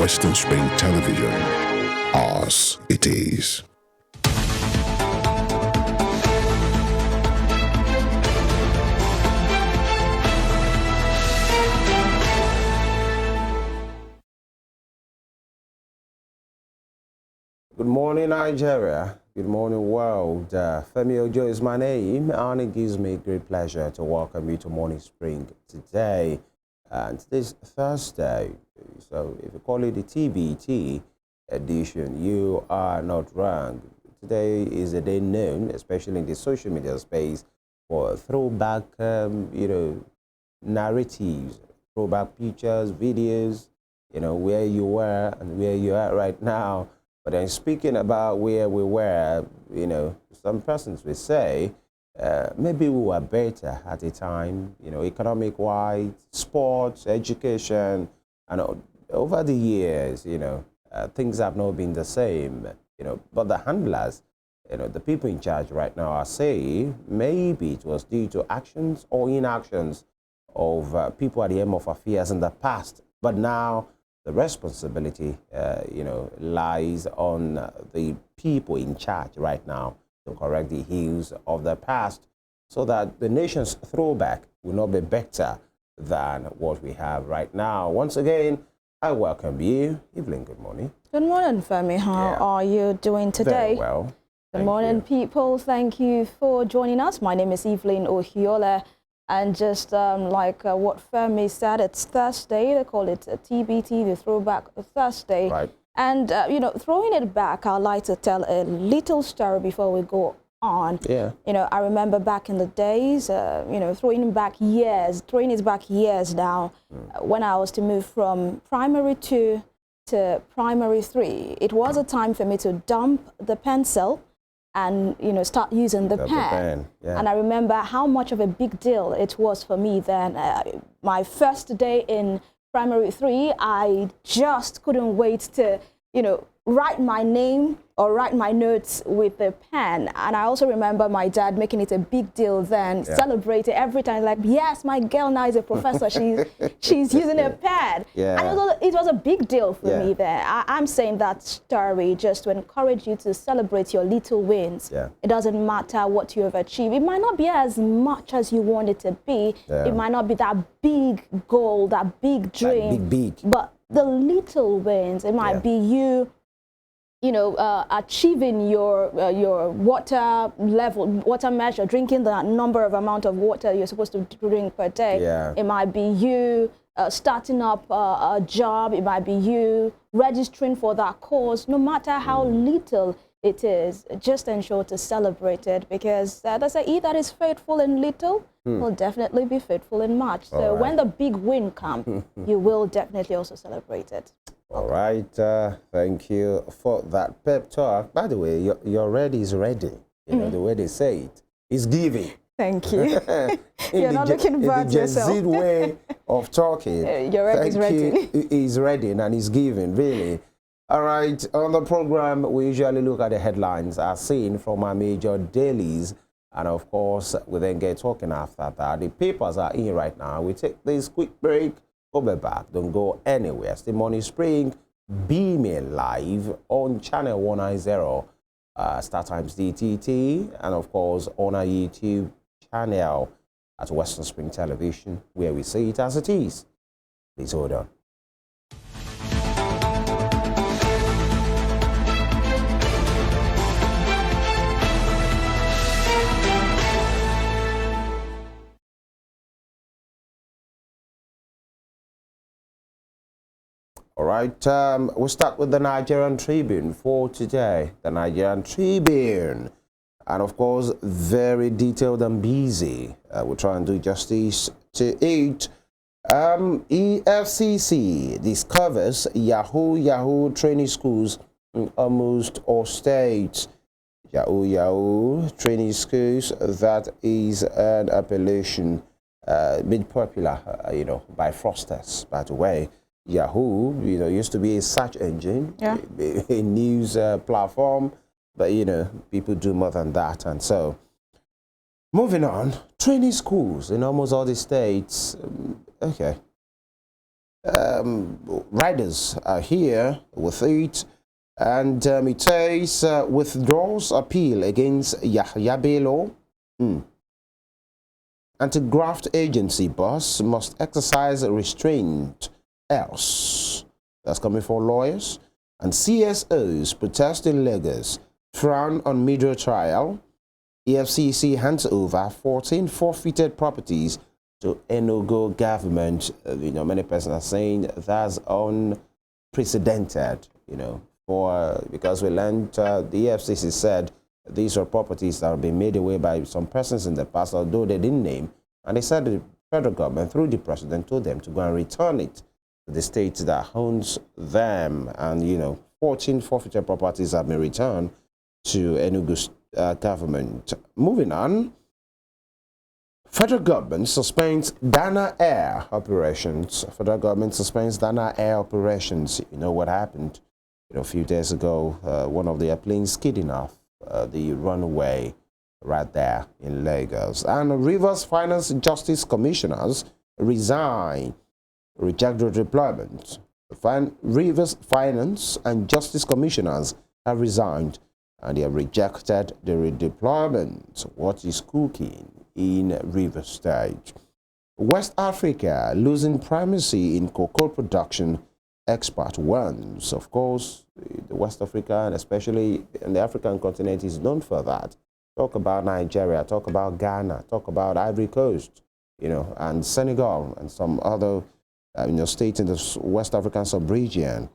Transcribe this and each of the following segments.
Western Spring Television. Ours it is. Good morning, Nigeria. Good morning, world. FEMI Ojo is my name, and it gives me great pleasure to welcome you to Morning Spring today. And today's Thursday, so if you call it the TBT edition, you are not wrong. Today is a day known, especially in the social media space, for throwback, narratives, throwback pictures, videos, where you were and where you are right now. But then speaking about where we were, some persons will say, maybe we were better at the time, economic-wise, sports, education, and over the years, things have not been the same, but the handlers, the people in charge right now are saying maybe it was due to actions or inactions of people at the helm of affairs in the past, but now the responsibility, lies on the people in charge right now to correct the ills of the past so that the nation's throwback will not be better than what we have right now. Once again, I welcome you. Evelyn, good morning. Good morning, Femi. How are you doing today? Very well. Good morning, people. Thank you for joining us. My name is EVELYN OHIOLEI. And just like what Femi said, it's Thursday. They call it a TBT, the Throwback Thursday. Right. And, throwing it back, I'd like to tell a little story before we go on. Yeah. I remember back in the days, throwing it back years now, when I was to move from primary 2 to primary 3. It was a time for me to dump the pencil and start using the pen. Yeah. And I remember how much of a big deal it was for me then. My first day in primary 3, I just couldn't wait to write my name or write my notes with a pen. And I also remember my dad making it a big deal then, celebrating every time, like, yes, my girl now is a professor. She's using a pen. Yeah. And it was a big deal for me there. I'm saying that story just to encourage you to celebrate your little wins. Yeah. It doesn't matter what you have achieved. It might not be as much as you want it to be. Yeah. It might not be that big goal, that big dream. Big. But the little wins, it might be you achieving your water level, water measure, drinking the amount of water you're supposed to drink per day. Yeah. It might be you starting up a job. It might be you registering for that course. No matter how little it is, just ensure to celebrate it, because they say he that is faithful in little will definitely be faithful in much. So when the big win comes, you will definitely also celebrate it. All right, thank you for that pep talk. By the way, your ready is ready. The way they say it. It's giving. Thank you. You're not looking bad yourself. In the way of talking. Your ready is ready. He's ready and he's giving, really. All right, on the program, we usually look at the headlines as seen from our major dailies. And of course, we then get talking after that. The papers are in right now. We take this quick break. We'll be back. Don't go anywhere. Still Morning Spring, beaming live on channel 190, Star Times DTT, and of course on our YouTube channel at Western Spring Television, where we see it as it is. Please hold on. All right, we'll start with the Nigerian Tribune for today. The Nigerian Tribune, and of course, very detailed and busy. We'll try and do justice to it. EFCC discovers Yahoo training schools in almost all states. Yahoo training schools, that is an appellation made popular, by fraudsters, by the way. Yahoo, used to be a search engine, a news platform, but people do more than that. And so, moving on, training schools in almost all the states. Okay, riders are here with it. And it says withdraws appeal against Yaya Bello. Anti-graft agency boss must exercise restraint else. That's coming for lawyers. And CSOs protest in Lagos frown on media trial. EFCC hands over 14 forfeited properties to Enugu government. Many persons are saying that's unprecedented, because we learned the EFCC said these are properties that have been made away by some persons in the past, although they didn't name. And they said the federal government, through the president, told them to go and return it to the state that owns them. And, 14 forfeited properties have been returned to Enugu government. Moving on, federal government suspends Dana Air operations. Federal government suspends Dana Air operations. You know what happened? A few days ago, one of the airplanes skidding off the runway right there in Lagos. And Rivers Finance Justice Commissioners resign, reject the redeployment. Rivers Finance and Justice Commissioners have resigned and they have rejected the redeployment. What is cooking in Rivers State? West Africa losing primacy in cocoa production, expert warns. Of course, the West Africa, and especially in the African continent, is known for that. Talk about Nigeria, talk about Ghana, talk about Ivory Coast, and Senegal and some other states in the West African sub-region.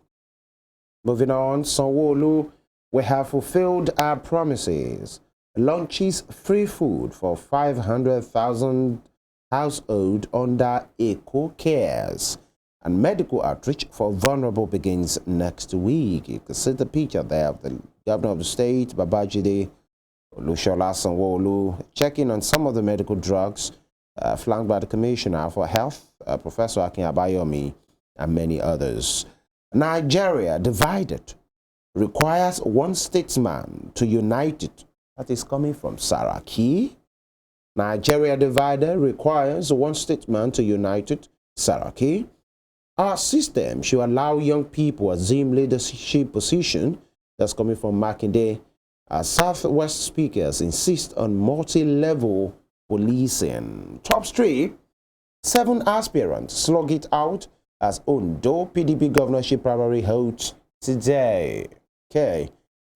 Moving on, Sanwo-Olu, we have fulfilled our promises. Launches free food for 500,000 households under Eco Cares. And medical outreach for vulnerable begins next week. You can see the picture there of the governor of the state, Babajide Olusola Sanwo-Olu, checking on some of the medical drugs flanked by the Commissioner for Health, Professor Akin Abayomi, and many others. Nigeria divided, requires one statesman to unite it. That is coming from Saraki. Nigeria divided, requires one statesman to unite it. Saraki. Our system should allow young people assume leadership position. That's coming from Makinde. Southwest speakers insist on multi-level policing. Top street, 7 aspirants slug it out as Ondo PDP governorship primary holds today. Okay,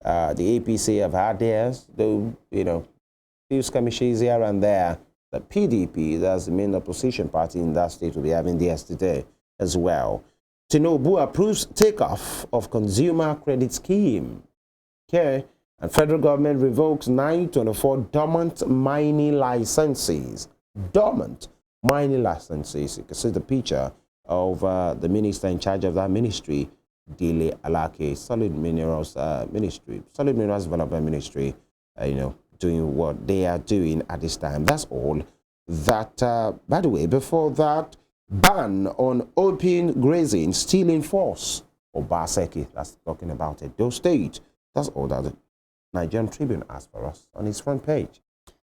the APC have had theirs, though, few skirmishes here and there. The PDP, that's the main opposition party in that state, will be having theirs today as well. Tinubu approves takeoff of consumer credit scheme. Okay, and federal government revokes 924 dormant mining licenses. Dormant mining licenses. You can see the picture of the minister in charge of that ministry, Dele Alake, Solid Minerals Ministry, Solid Minerals Development Ministry, doing what they are doing at this time. That's all. That, by the way, before that, ban on open grazing still in force. Obaseki, that's talking about it. Those states. That's all that the Nigerian Tribune has for us on its front page.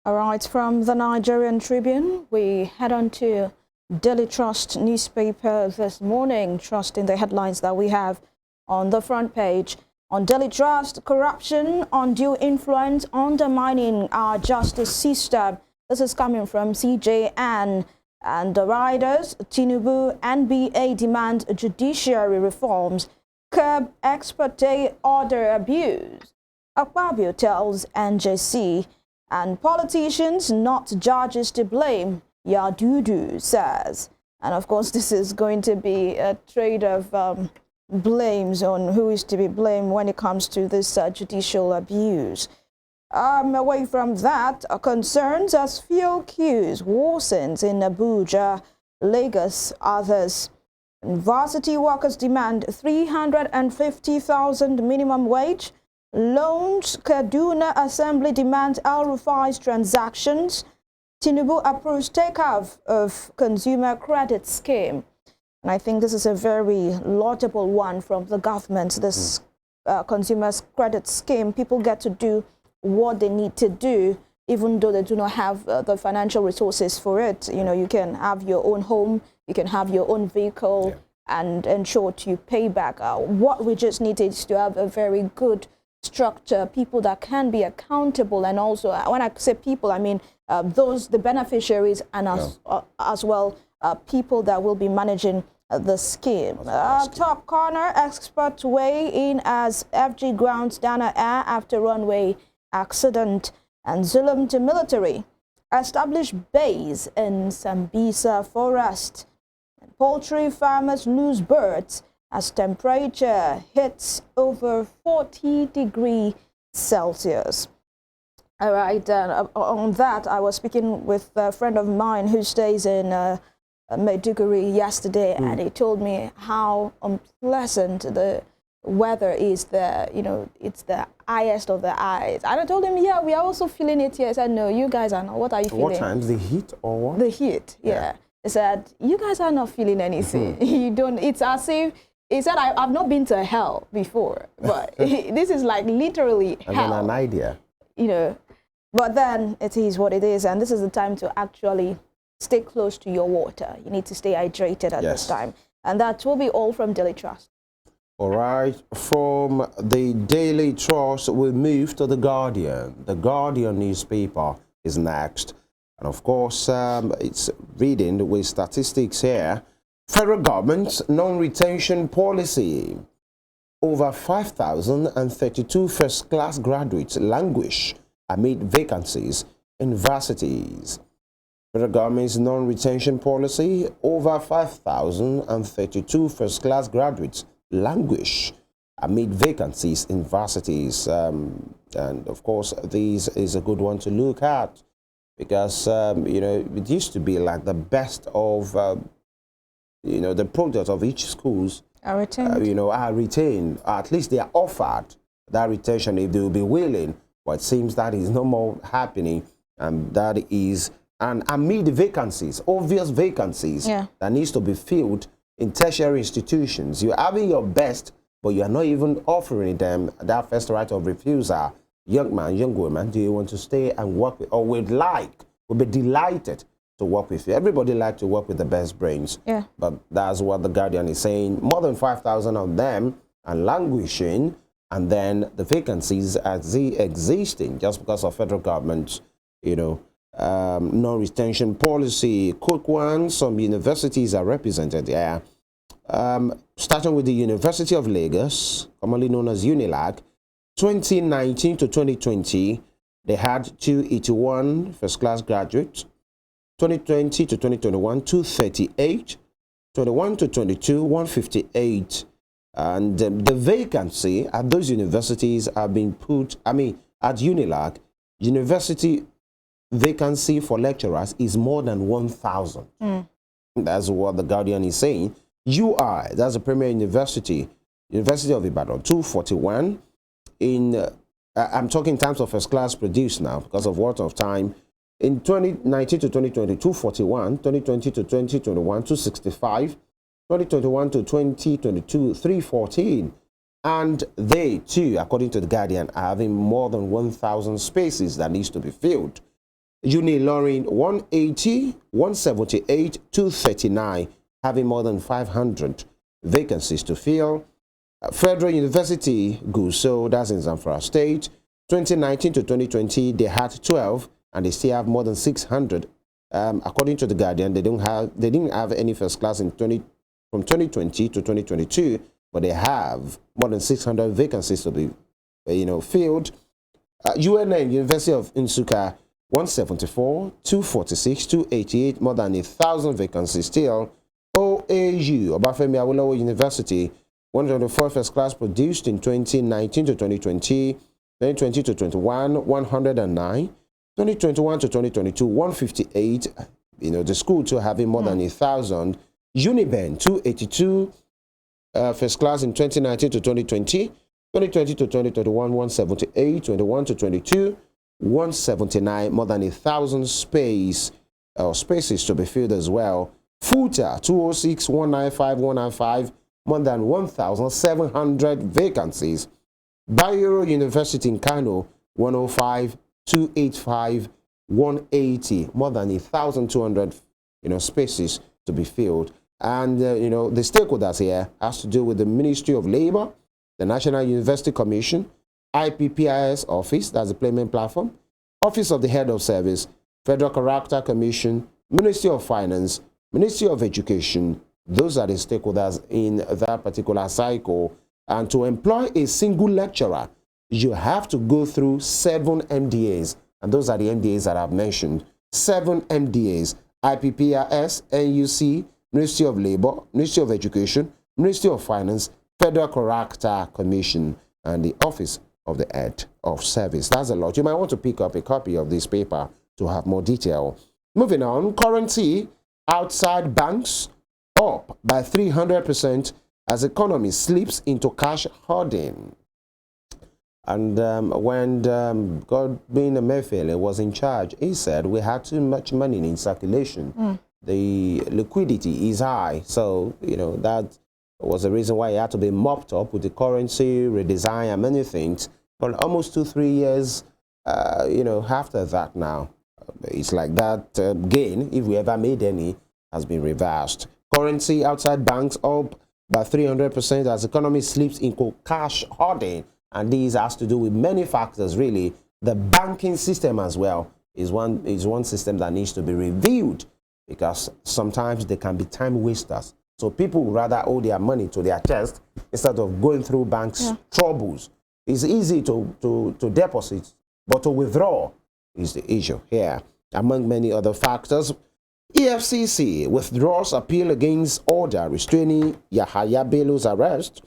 All right, from the Nigerian Tribune, we head on to Daily Trust newspaper this morning, trusting the headlines that we have on the front page. On Daily Trust, corruption, undue influence, undermining our justice system. This is coming from CJN. And the riders, Tinubu, NBA demand judiciary reforms, curb expert day order abuse. Akpabio tells NJC, and politicians, not judges to blame, Yadudu says. And of course, this is going to be a trade of blames on who is to be blamed when it comes to this judicial abuse. Away from that, concerns as fuel queues worsens in Abuja, Lagos, others. Varsity workers demand 350,000 minimum wage. Loans, Kaduna Assembly demands El-Rufai's transactions. Tinubu approves takeoff of consumer credit scheme. And I think this is a very laudable one from the government, this consumer credit scheme. People get to do what they need to do, even though they do not have the financial resources for it. You can have your own home, you can have your own vehicle, and ensure to pay back. What we just need is to have a very good structure, people that can be accountable, and also when I say people, I mean the beneficiaries, and as well people that will be managing the scheme. Top corner, experts weigh in as FG grounds Dana Air after runway accident, and Zulum to military establish base in Sambisa forest. And poultry farmers lose birds as temperature hits over 40 degrees Celsius. All right, on that, I was speaking with a friend of mine who stays in Maiduguri yesterday, and he told me how unpleasant the weather is there. You know, it's the highest of the highs. And I told him, yeah, we are also feeling it here. I said, no, you guys are not. What are you feeling? What times? The heat or what? The heat, yeah. He said, you guys are not feeling anything. You don't, it's as if, he said, I've not been to hell before, but this is like literally hell. I mean, an idea. You know, but then it is what it is, and this is the time to actually stay close to your water. You need to stay hydrated at this time. And that will be all from Daily Trust. All right, from the Daily Trust, we move to The Guardian. The Guardian newspaper is next. And of course, it's reading with statistics here. Federal government's non-retention policy. Over 5,032 first-class graduates languish amid vacancies in varsities. Federal government's non-retention policy. Over 5,032 first-class graduates languish amid vacancies in varsities. And of course, this is a good one to look at because, you know, it used to be like the best of, you know, the product of each schools are retained. You know, are retained. At least they are offered that retention if they will be willing. But it seems that is no more happening. And that is, and amid vacancies, obvious vacancies that needs to be filled in tertiary institutions. You're having your best, but you are not even offering them that first right of refusal. Young man, young woman, do you want to stay and work with, or would be delighted to work with you? Everybody like to work with the best brains. Yeah. But that's what The Guardian is saying. More than 5,000 of them are languishing, and then the vacancies are existing just because of federal government, you know, non-retention policy. Quick one, some universities are represented here. Starting with the University of Lagos, commonly known as UNILAG, 2019 to 2020, they had 281 first-class graduates. 2020 to 2021, 238. 21 to 22, 158. And the vacancy at those universities have been put, I mean, at UNILAG, university vacancy for lecturers is more than 1,000. That's what The Guardian is saying. UI, that's a premier university, University of Ibadan, 241. In I'm talking in terms of first class produced now because of worth of time. In 2019 to 2020, 241. 2020 to 2021, 265. 2021 to 2022, 314. And they too, according to The Guardian, are having more than 1,000 spaces that needs to be filled. Unilorin 180, 178, 239, having more than 500 vacancies to fill. Federal University Gusau, that's in Zamfara State, 2019 to 2020, they had 12, and they still have more than 600. According to The Guardian, they didn't have any first class from 2020 to 2022, but they have more than 600 vacancies to be, you know, filled. UNN, University of Nsukka, 174, 246, 288, more than 1,000 vacancies still. OAU, Obafemi Awolowo University, 124 first class produced in 2019 to 2020, 2020 to 21, 109, 2021 to 2022, 158. You know, the school too having more than 1,000. Uniben, 282 first class in 2019 to 2020, 2020 to 2021, 178, 21 to 22, 179, more than 1,000 spaces to be filled as well. FUTA, 206, 195, 195, more than 1,700 vacancies. Bayero University in Kano, 105, 285, 180, more than 1,200, you know, spaces to be filled. And, you know, the stakeholders here has to do with the Ministry of Labor, the National University Commission, IPPIS Office, that's the payment platform, Office of the Head of Service, Federal Character Commission, Ministry of Finance, Ministry of Education. Those are the stakeholders in that particular cycle. And to employ a single lecturer, you have to go through 7 MDAs. And those are the MDAs that I've mentioned. 7 MDAs, IPPIS, NUC, Ministry of Labor, Ministry of Education, Ministry of Finance, Federal Character Commission, and the Office of the Head of Service. That's a lot. You might want to pick up a copy of this paper to have more detail. Moving on, currency outside banks up by 300% as economy slips into cash hoarding. And when Godwin Emefiele was in charge, he said we had too much money in circulation. The liquidity is high. So, you know, that was the reason why it had to be mopped up with the currency redesign and many things. But almost 2-3 years, you know, after that now, it's like that gain, if we ever made any, has been reversed. Currency outside banks up by 300% as economy slips into cash hoarding. And this has to do with many factors, really. The banking system as well is one system that needs to be reviewed, because sometimes they can be time wasters. So people would rather hold their money to their chest instead of going through banks' troubles. It's easy to deposit, but to withdraw is the issue here, among many other factors. EFCC withdraws appeal against order restraining Yaya Bello's arrest.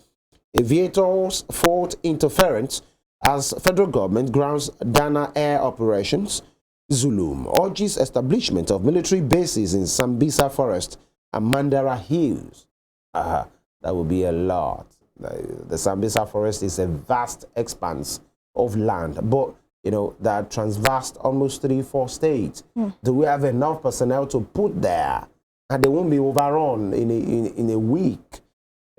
Aviators fought interference as federal government grounds Dana air operations. Zulum urges establishment of military bases in Sambisa Forest and Mandara Hills. That would be a lot. The Sambisa Forest is a vast expanse of land, but you know, that transversed almost 3-4 states. Do we have enough personnel to put there? And they won't be overrun in a week,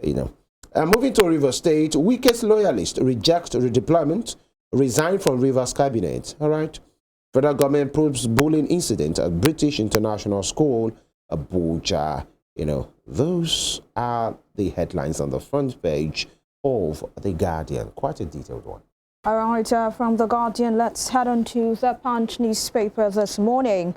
you know. Moving to Rivers State, weakest loyalist rejects redeployment, resign from Rivers cabinet. All right. Federal government probes bullying incident at British International School, Abuja. You know, those are the headlines on the front page of The Guardian. Quite a detailed one. All right, from The Guardian, let's head on to the Punch newspaper this morning.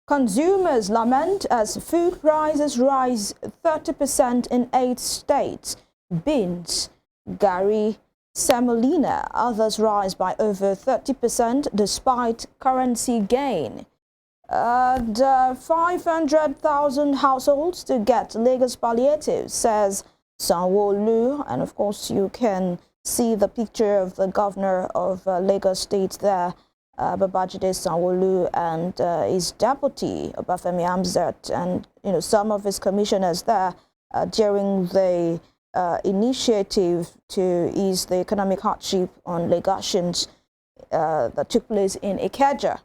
Consumers lament as food prices rise 30% in 8 states. Beans, Gary, semolina, others rise by over 30% despite currency gain. And 500,000 households to get Lagos palliative, says Sanwo-Olu. And of course, you can see the picture of the governor of Lagos State there, Babajide Sanwo-Olu, and his deputy, Obafemi Hamzat, and you know, some of his commissioners there during the initiative to ease the economic hardship on Lagosians that took place in Ikeja.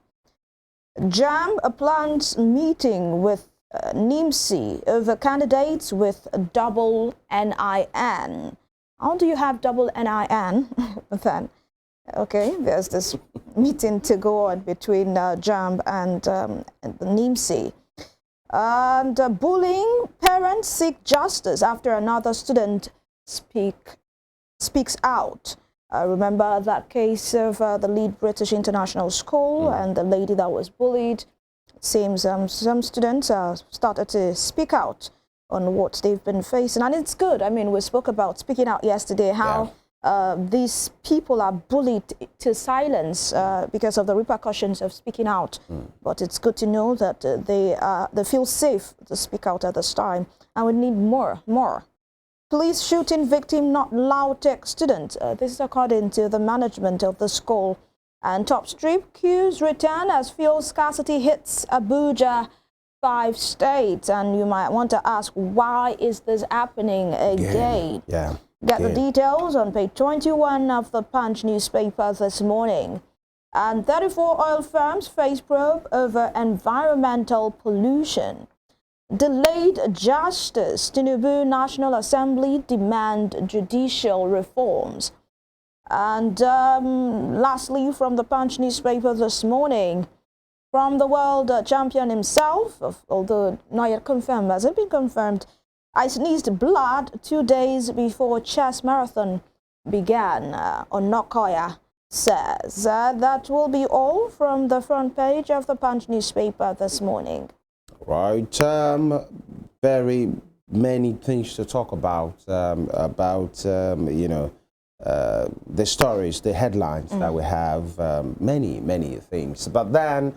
JAM plans meeting with NIMC over candidates with double NIN. How do you have double NIN then? Okay, there's this meeting to go on between JAM and NIMC. And bullying, parents seek justice after another student speaks out. Remember that case of the lead British International School and the lady that was bullied. It seems some students started to speak out on what they've been facing. And it's good. I mean, we spoke about speaking out yesterday, how these people are bullied to silence because of the repercussions of speaking out. But it's good to know that they feel safe to speak out at this time. And we need more. Police shooting victim not Lautech student. This is according to the management of the school. And top strip queues return as fuel scarcity hits Abuja, 5 states. And you might want to ask, why is this happening again? Get the details on page 21 of the Punch newspaper this morning. And 34 oil firms face probe over environmental pollution. Delayed justice. Tinubu National Assembly demand judicial reforms. And lastly, from the Punch newspaper this morning, from the world champion himself, although not yet confirmed, hasn't been confirmed, I sneezed blood 2 days before chess marathon began. Onokoya says that will be all from the front page of the Punch newspaper this morning. Right, very many things to talk about, you know, the stories, the headlines that we have, many things. But then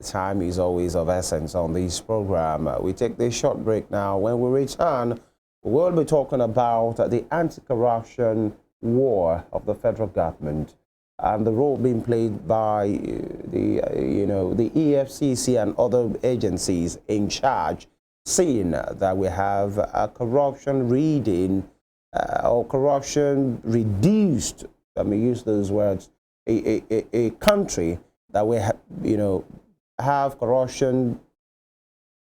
time is always of essence on this program. We take this short break now. When we return, we'll be talking about the anti-corruption war of the federal government and the role being played by the EFCC and other agencies in charge, seeing that we have a corruption reading or corruption reduced, let me use those words, a country that we have, have corruption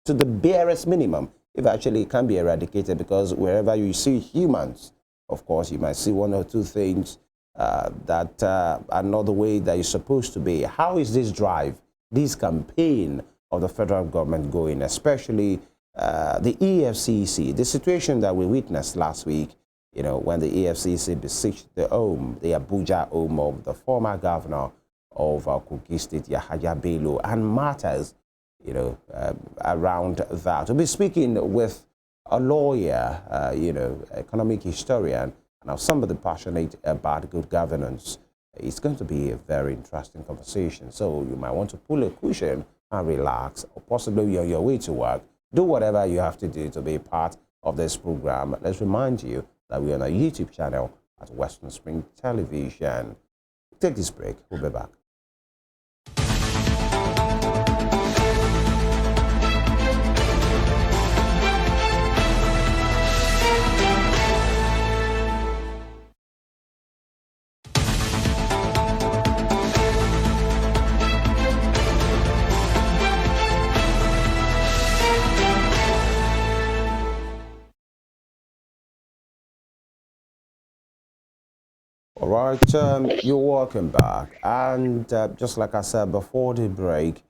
to the barest minimum, if actually it can be eradicated, because wherever you see humans, of course, you might see one or two things that are not the way that it's supposed to be. How is this drive, this campaign of the federal government going, especially the EFCC, the situation that we witnessed last week, when the EFCC besieged the home, the Abuja home of the former governor of Kogi State, Yaya Bello, and matters, around that. We'll be speaking with a lawyer, economic historian, and now somebody passionate about good governance. It's going to be a very interesting conversation. So you might want to pull a cushion and relax, or possibly you're on your way to work. Do whatever you have to do to be part of this program. Let's remind you that we're on our YouTube channel at Western Spring Television. Take this break. We'll be back. All right, you're welcome back. And just like I said before the break,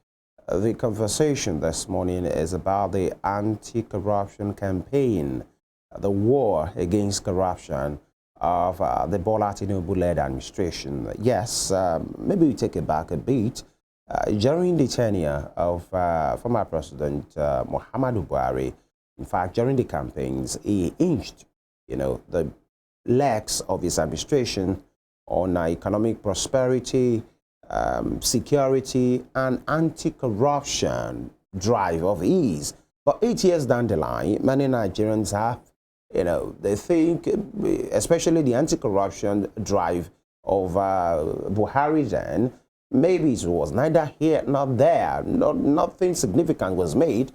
the conversation this morning is about the anti-corruption campaign, the war against corruption of the Bola Tinubu-led administration. Yes, maybe we take it back a bit. During the tenure of former President Muhammadu Buhari, in fact, during the campaigns, he inched, the legs of his administration on economic prosperity, security, and anti-corruption drive of his. But 8 years down the line, many Nigerians have, they think, especially the anti-corruption drive of Buhari then, maybe it was neither here nor there, nothing significant was made.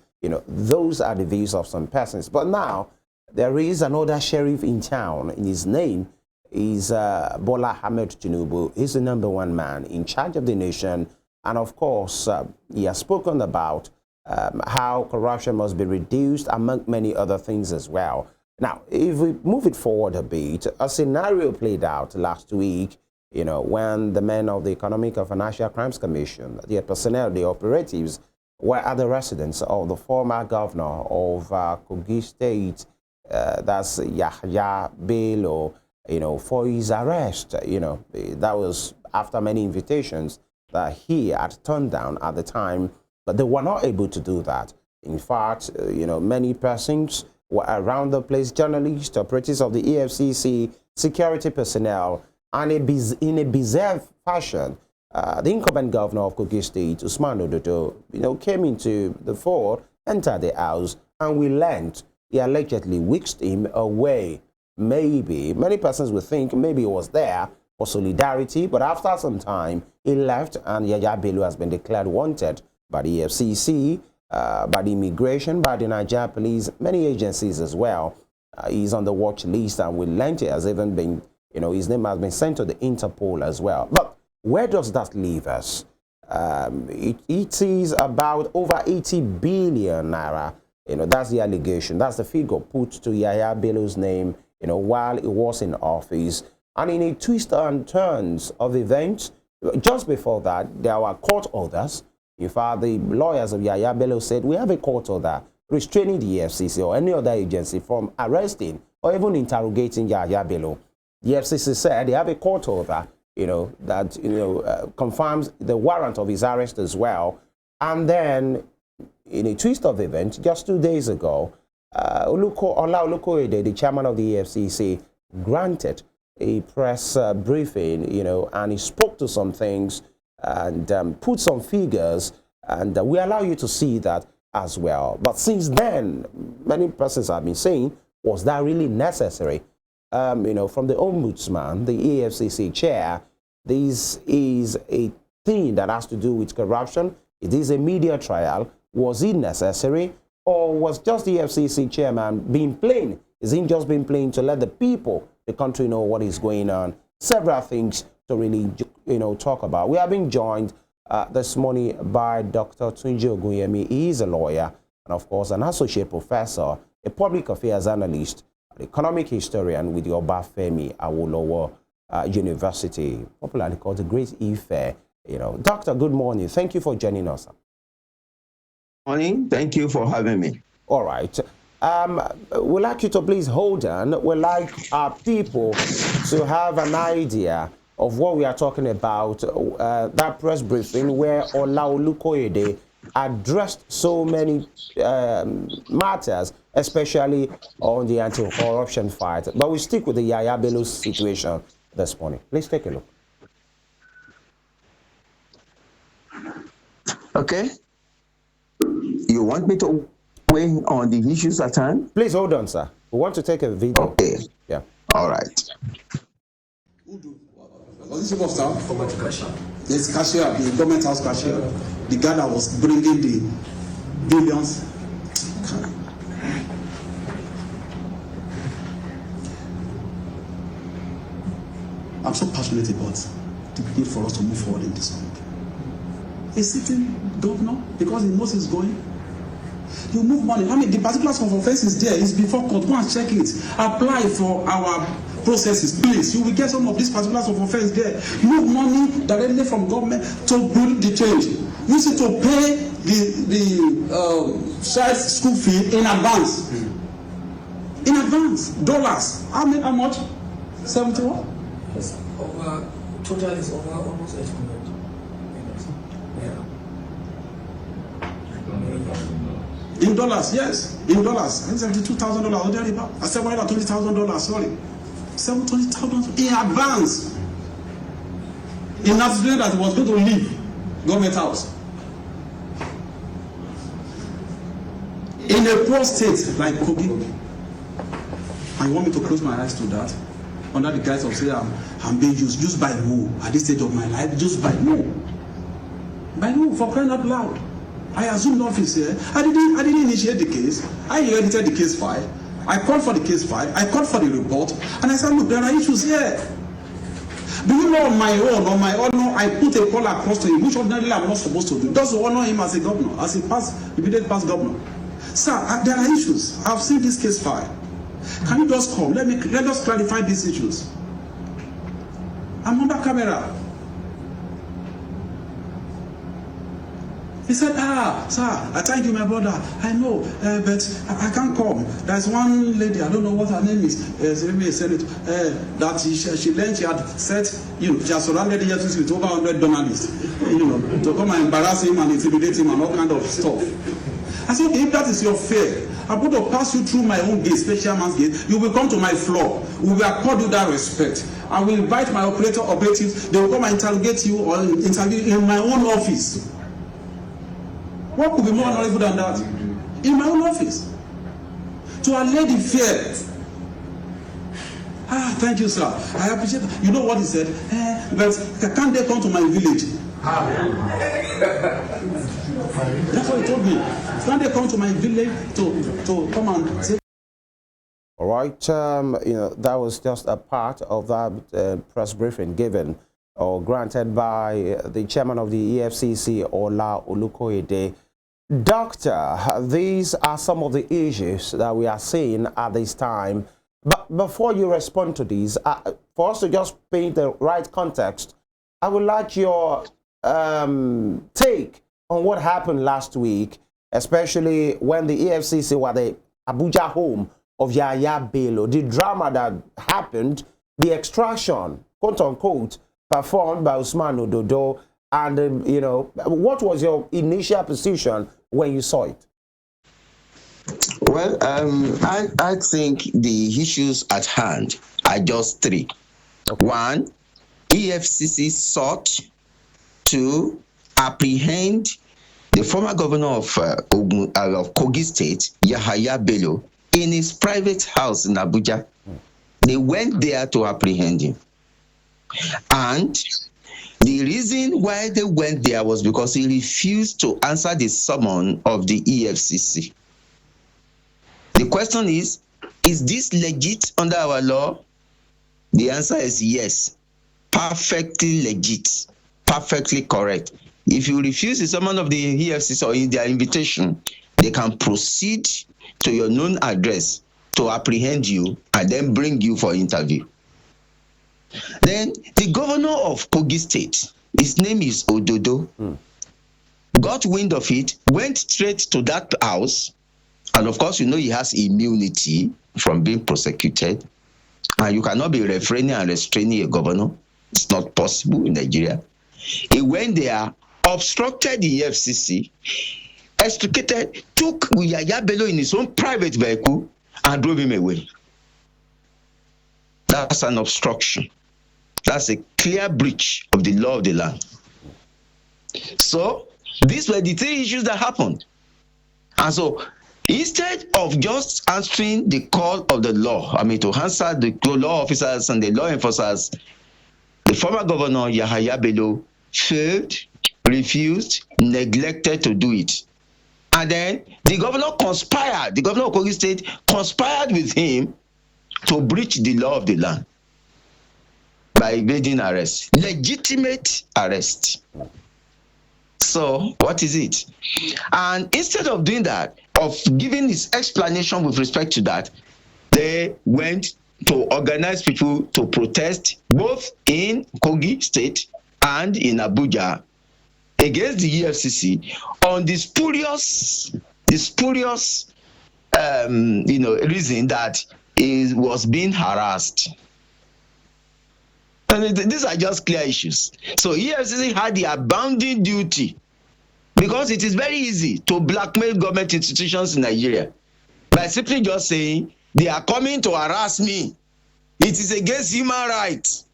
Those are the views of some persons. But now, there is another sheriff in town, and his name is Bola Ahmed Tinubu. He's the #1 man in charge of the nation. And of course, he has spoken about how corruption must be reduced, among many other things as well. Now, if we move it forward a bit, a scenario played out last week, when the men of the Economic and Financial Crimes Commission, the personnel, the operatives, were at the residence of the former governor of Kogi State, that's Yaya Bello, for his arrest. That was after many invitations that he had turned down at the time, but they were not able to do that. In fact, many persons were around the place, journalists, operatives of the EFCC, security personnel, and in a bizarre fashion, the incumbent governor of Kogi State, Usman Ododo, came into the fore, entered the house, and we learned he allegedly whisked him away. Maybe, many persons would think maybe he was there for solidarity, but after some time, he left, and Yaya Bello has been declared wanted by the EFCC, by the immigration, by the Nigeria police, many agencies as well. He's on the watch list, and we learned it has even been, his name has been sent to the Interpol as well. But where does that leave us? It is about over 80 billion naira. That's the allegation. That's the figure put to Yaya Bello's name, while he was in office. And in a twist and turns of events, just before that, there were court orders. In fact, the lawyers of Yaya Bello said, we have a court order restraining the EFCC or any other agency from arresting or even interrogating Yaya Bello. The EFCC said they have a court order, that confirms the warrant of his arrest as well. And then, in a twist of events, just 2 days ago, Ola Olukoyede, the chairman of the EFCC, granted a press briefing, and he spoke to some things and put some figures, and we allow you to see that as well. But since then, many persons have been saying, was that really necessary? From the ombudsman, the EFCC chair, this is a thing that has to do with corruption. It is a media trial. Was it necessary? Or was just the EFCC chairman being plain? Is he just being plain to let the people, the country, know what is going on? Several things to really, talk about. We are being joined this morning by Dr. Adetunji Ogunyemi. He is a lawyer and, of course, an associate professor, a public affairs analyst, an economic historian with the FEMI University, popularly called the Great Ife. Doctor, good morning. Thank you for joining us. Morning. Thank you for having me. All right. We'd like you to please hold on. We'd like our people to have an idea of what we are talking about. That press briefing where Ola Olukoyede addressed so many matters, especially on the anti-corruption fight. But we stick with the Yaya Bello situation this morning. Please take a look. Okay. You want me to weigh on the issues at hand? Please hold on, sir. We want to take a video. Okay. Yeah. All right. Was this of staff? Yes, cashier, the government house cashier, the guy that was bringing the billions. I'm so passionate about the need for us to move forward in this country. A sitting governor, because he knows he's going, you move money. I mean, the particulars of offense is there. It's before court. Go and check it. Apply for our processes, please. You will get some of these particulars of offense there. Move money directly from government to build the change. Use it to pay the child's school fee in advance. In advance. Dollars. How much? 71? Yes. Total is over almost 800. Yeah. In dollars, yes. In dollars. $72,000. $720,000, sorry. $720,000 in advance. In announcement that he was going to leave government house. In a poor state like Kogi. And you want me to close my eyes to that? Under the guise of saying I'm being used. Used by who? At this stage of my life, used by who? By who? For crying out loud. I assumed office here. I didn't initiate the case. I inherited the case file. I called for the case file. I called for the report. And I said, look, there are issues here. Do you know on my honor, I put a call across to him, which ordinarily I'm not supposed to do. Just to honor him as a governor, as a immediate past governor. Sir, there are issues. I've seen this case file. Can you just come? Let us clarify these issues. I'm under camera. He said, sir, I thank you, my brother. I know, but I can't come. There's one lady, I don't know what her name is, that she learned she had said, she has surrounded the EFCC with over 100 journalists, to come and embarrass him and intimidate him and all kind of stuff. I said, okay, if that is your fear, I'm going to pass you through my own gate, special man's gate. You will come to my floor. We will accord you that respect. I will invite my operatives. They will come and interrogate you or interview in my own office. What could be more honorable than that? In my own office. To allay the fear. Thank you, sir. I appreciate that. You know what he said? But can't they come to my village? That's what he told me. Can't they come to my village to come and say? All right. That was just a part of that press briefing given or granted by the chairman of the EFCC, Ola Olukoyede. Doctor, these are some of the issues that we are seeing at this time. But before you respond to these, for us to just paint the right context, I would like your take on what happened last week especially when the EFCC were the Abuja home of Yaya Bello, the drama that happened, the extraction, quote unquote, performed by Usman Ododo, and you know, what was your initial position when you saw it? Well, I think the issues at hand are just three. Okay. One, EFCC sought to apprehend the former governor of Kogi State, Yaya Bello, in his private house in Abuja. They went there to apprehend him. And the reason why they went there was because he refused to answer the summon of the EFCC. The question is this legit under our law? The answer is yes. Perfectly legit. Perfectly correct. If you refuse the summon of the EFCC or in their invitation, they can proceed to your known address to apprehend you and then bring you for interview. Then the governor of Kogi State, his name is Ododo, got wind of it, went straight to that house, and of course, you know he has immunity from being prosecuted, and you cannot be refraining and restraining a governor. It's not possible in Nigeria. He went there, obstructed the EFCC, extricated, took Yaya Bello in his own private vehicle and drove him away. That's an obstruction. That's a clear breach of the law of the land. So these were the three issues that happened. And so instead of just answering the call of the law, to answer the law officers and the law enforcers, the former governor, Yaya Bello, failed, refused, neglected to do it. And then the governor conspired, the governor of Kogi State conspired with him to breach the law of the land by evading arrest. Legitimate arrest. So what is it? And instead of doing that, of giving his explanation with respect to that, they went to organize people to protest both in Kogi State and in Abuja against the EFCC on the spurious reason that he was being harassed. And these are just clear issues. So EFCC had the abounding duty, because it is very easy to blackmail government institutions in Nigeria by simply just saying they are coming to harass me. It is against human rights.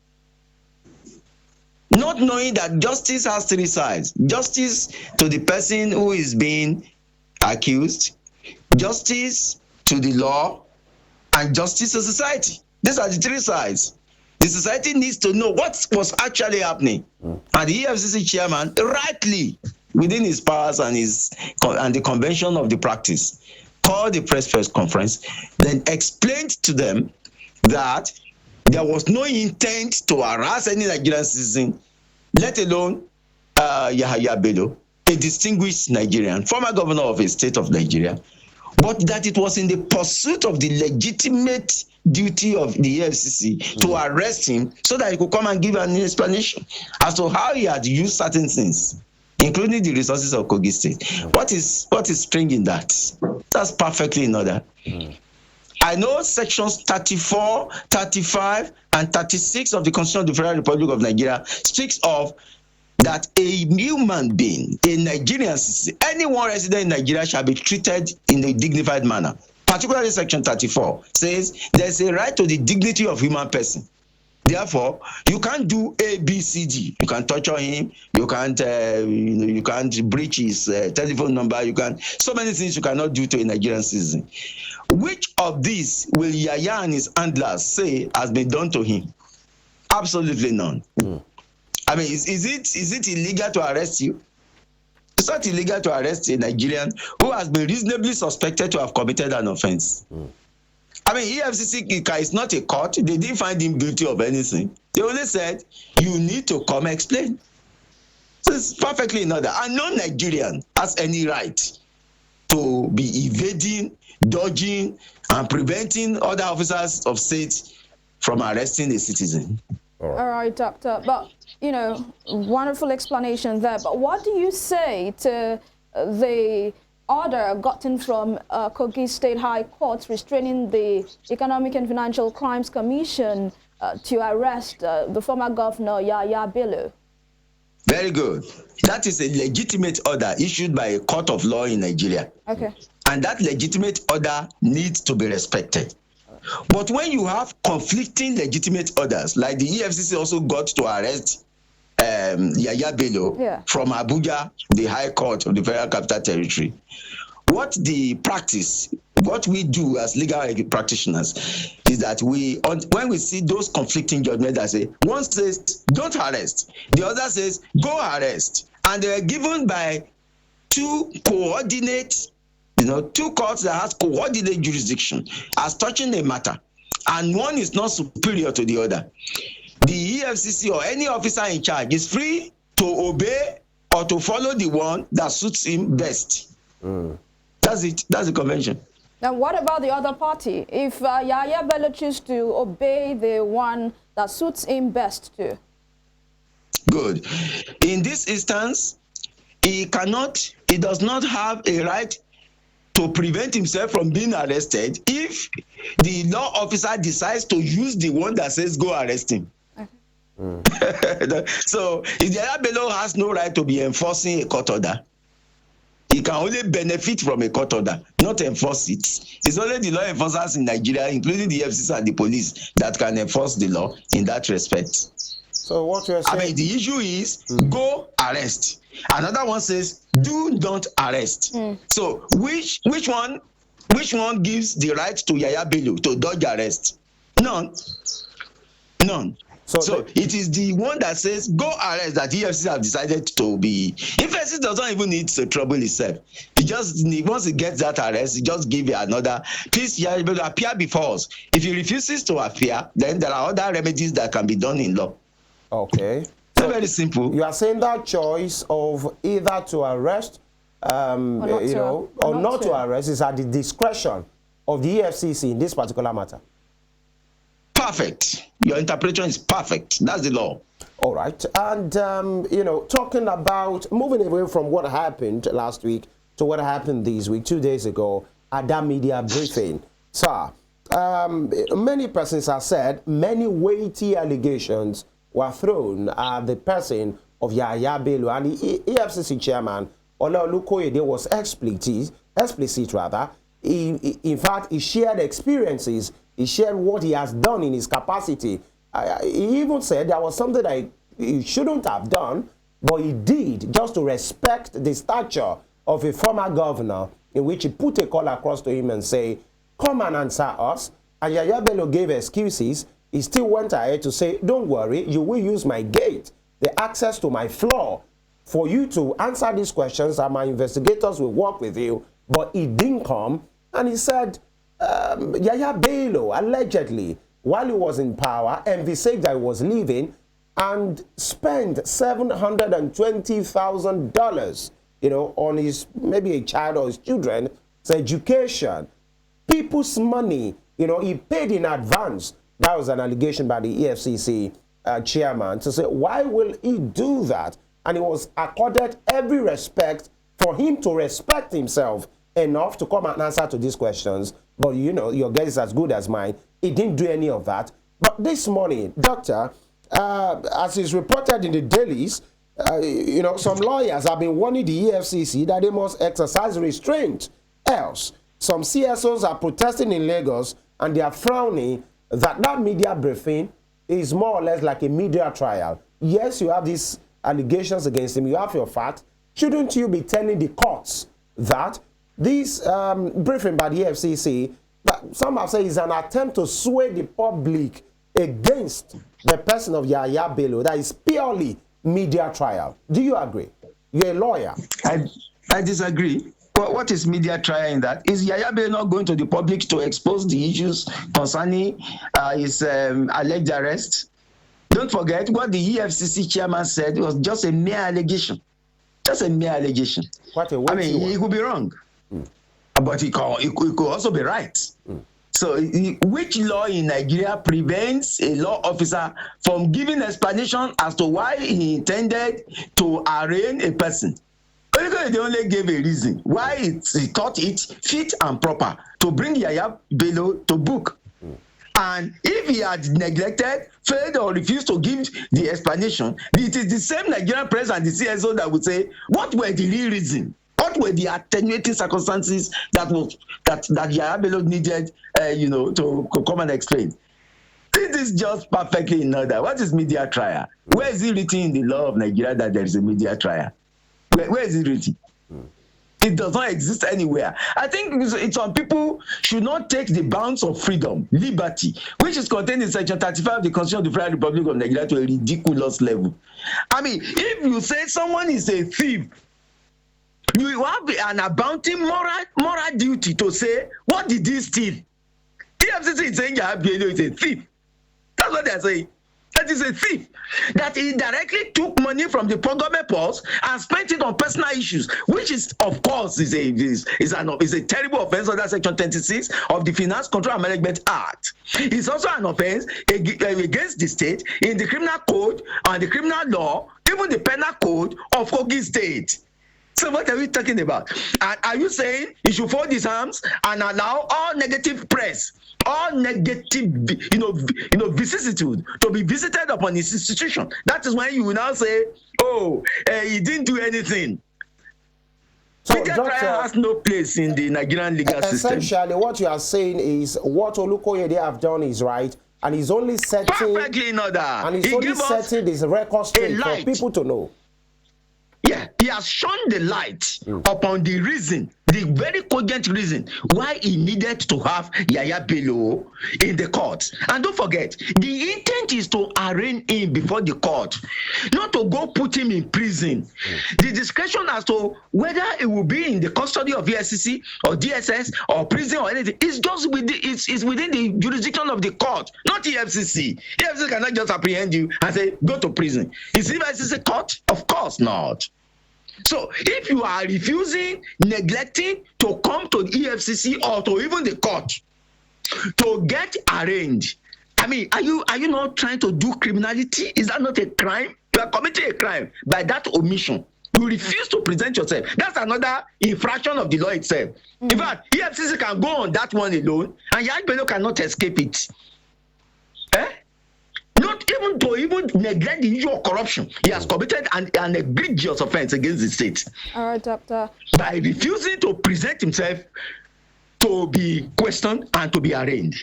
Not knowing that justice has three sides. Justice to the person who is being accused, justice to the law, and justice to society. These are the three sides. The society needs to know what was actually happening. And the EFCC chairman, rightly, within his powers and the convention of the practice, called the press conference, then explained to them that there was no intent to harass any Nigerian citizen, let alone Yaya Bello, a distinguished Nigerian, former governor of a state of Nigeria, but that it was in the pursuit of the legitimate duty of the EFCC to arrest him so that he could come and give an explanation as to how he had used certain things, including the resources of Kogi State. What is strange in that? That's perfectly in order. I know sections 34, 35, and 36 of the Constitution of the Federal Republic of Nigeria speaks of that a human being, a Nigerian citizen, anyone resident in Nigeria shall be treated in a dignified manner. Particularly section 34 says there's a right to the dignity of human person. Therefore, you can't do A, B, C, D. You can't torture him. You can't, you can't breach his telephone number. You can't. So many things you cannot do to a Nigerian citizen. Which of these will Yaya and his handlers say has been done to him? Absolutely none. Is it illegal to arrest you? It's not illegal to arrest a Nigerian who has been reasonably suspected to have committed an offense. EFCC is not a court. They didn't find him guilty of anything. They only said, you need to come explain. So it's perfectly in order. And no Nigerian has any right to be evading, dodging, and preventing other officers of state from arresting a citizen. All right, doctor. But, wonderful explanation there. But what do you say to the order gotten from Kogi State High Court restraining the Economic and Financial Crimes Commission to arrest the former governor Yaya Bello? Very good. That is a legitimate order issued by a court of law in Nigeria. Okay. And that legitimate order needs to be respected. But when you have conflicting legitimate orders, like the EFCC also got to arrest Yaya Bello from Abuja, the High Court of the Federal Capital Territory, what we do as legal practitioners is that when we see those conflicting judgments that say, one says don't arrest, the other says go arrest, and they are given by two coordinate, two courts that has coordinate jurisdiction as touching a matter, and one is not superior to the other, the EFCC or any officer in charge is free to obey or to follow the one that suits him best. That's it. That's the convention. Now, what about the other party? If Yaya Bello chooses to obey the one that suits him best too? Good. In this instance, he does not have a right to prevent himself from being arrested if the law officer decides to use the one that says go arrest him. So if Yaya Bello has no right to be enforcing a court order, he can only benefit from a court order, not enforce it. It's only the law enforcers in Nigeria, including the FCC and the police, that can enforce the law in that respect. So what you're saying? I mean, the issue is go arrest. Another one says do not arrest. So which one gives the right to Yaya Bello to dodge arrest? None. So it is the one that says go arrest that EFCC have decided to be. EFCC doesn't even need to trouble itself. Once it gets that arrest, it just give it another. Please, Yaya Bello, appear before us. If he refuses to appear, then there are other remedies that can be done in law. Okay. So very simple. You are saying that choice of either to arrest, or not to arrest is at the discretion of the EFCC in this particular matter. Perfect. Your interpretation is perfect. That's the law. All right. And, talking about moving away from what happened last week to what happened this week, 2 days ago, at that media briefing. Sir, many persons have said many weighty allegations were thrown at the person of Yaya Bello, and the EFCC chairman, Olukoyede, was explicit rather. In fact, he shared experiences. He shared what he has done in his capacity. He even said there was something that he shouldn't have done, but he did just to respect the stature of a former governor, in which he put a call across to him and say, come and answer us. And Yaya Bello gave excuses. He still went ahead to say, don't worry, you will use my gate, the access to my floor, for you to answer these questions, and my investigators will work with you. But he didn't come. And he said, Yaya Bello, allegedly, while he was in power, envisaged that he was leaving and spent $720,000, on his, maybe a child or his children's education. People's money, he paid in advance. That was an allegation by the EFCC chairman to say, why will he do that? And he was accorded every respect for him to respect himself enough to come and answer to these questions. But your guess is as good as mine. He didn't do any of that. But this morning, Doctor, as is reported in the dailies, some lawyers have been warning the EFCC that they must exercise restraint. Else, some CSOs are protesting in Lagos, and they are frowning that media briefing is more or less like a media trial. Yes, you have these allegations against him. You have your facts. Shouldn't you be telling the courts that this briefing by the FCC, but some have said, is an attempt to sway the public against the person of Yaya Bello? That is purely media trial. Do you agree? You're a lawyer. I disagree. What is media trial in that? Is Yaya Bello not going to the public to expose the issues concerning his alleged arrest? Don't forget what the EFCC chairman said was just a mere allegation. Just a mere allegation. He could be wrong. But he could also be right. So which law in Nigeria prevents a law officer from giving explanation as to why he intended to arraign a person They only gave a reason why he thought it fit and proper to bring Yaya Bello to book. And if he had neglected, failed, or refused to give the explanation, it is the same Nigerian press and the CSO that would say, what were the real reason? What were the attenuating circumstances that Yaya Bello needed, to come and explain? This is just perfectly in order. What is media trial? Where is it written in the law of Nigeria that there is a media trial? Where is it written? It does not exist anywhere. I think some people should not take the bounds of freedom, liberty, which is contained in Section 35 of the Constitution of the Federal Republic of Nigeria, to a ridiculous level. I mean, if you say someone is a thief, you have an abounding moral duty to say, what did he steal? EFCC is saying Yaya Bello is a thief. That's what they're saying. That is a thief. That he directly took money from the government purse and spent it on personal issues, which is, of course, is a terrible offense under Section 26 of the Finance Control and Management Act. It's also an offense against the state in the criminal code and the criminal law, even the penal code of Kogi State. So what are we talking about? Are you saying he should fold his arms and allow all negative press, all negative, vicissitude to be visited upon his institution? That is when you will now say, he didn't do anything. So media trial has no place in the Nigerian legal system. Essentially, what you are saying is what Olukoyede have done is right, and he's only setting perfectly in order. And he's only setting this record straight for people to know. Yeah, he has shone the light upon the reason, the very cogent reason why he needed to have Yaya Bello in the court. And don't forget, the intent is to arraign him before the court, not to go put him in prison. The discretion as to whether it will be in the custody of EFCC or DSS or prison or anything is just within the jurisdiction of the court, not EFCC. EFCC cannot just apprehend you and say, go to prison. Is EFCC court? Of course not. So if you are refusing, neglecting to come to the EFCC or to even the court to get arraigned, I mean, are you not trying to do criminality? Is that not a crime? You are committing a crime by that omission. You refuse to present yourself. That's another infraction of the law itself. In fact, EFCC can go on that one alone, and Yaya Bello cannot escape it. Not even to neglect the issue of corruption. He has committed an egregious offense against the state. All right, Doctor. By refusing to present himself to be questioned and to be arraigned.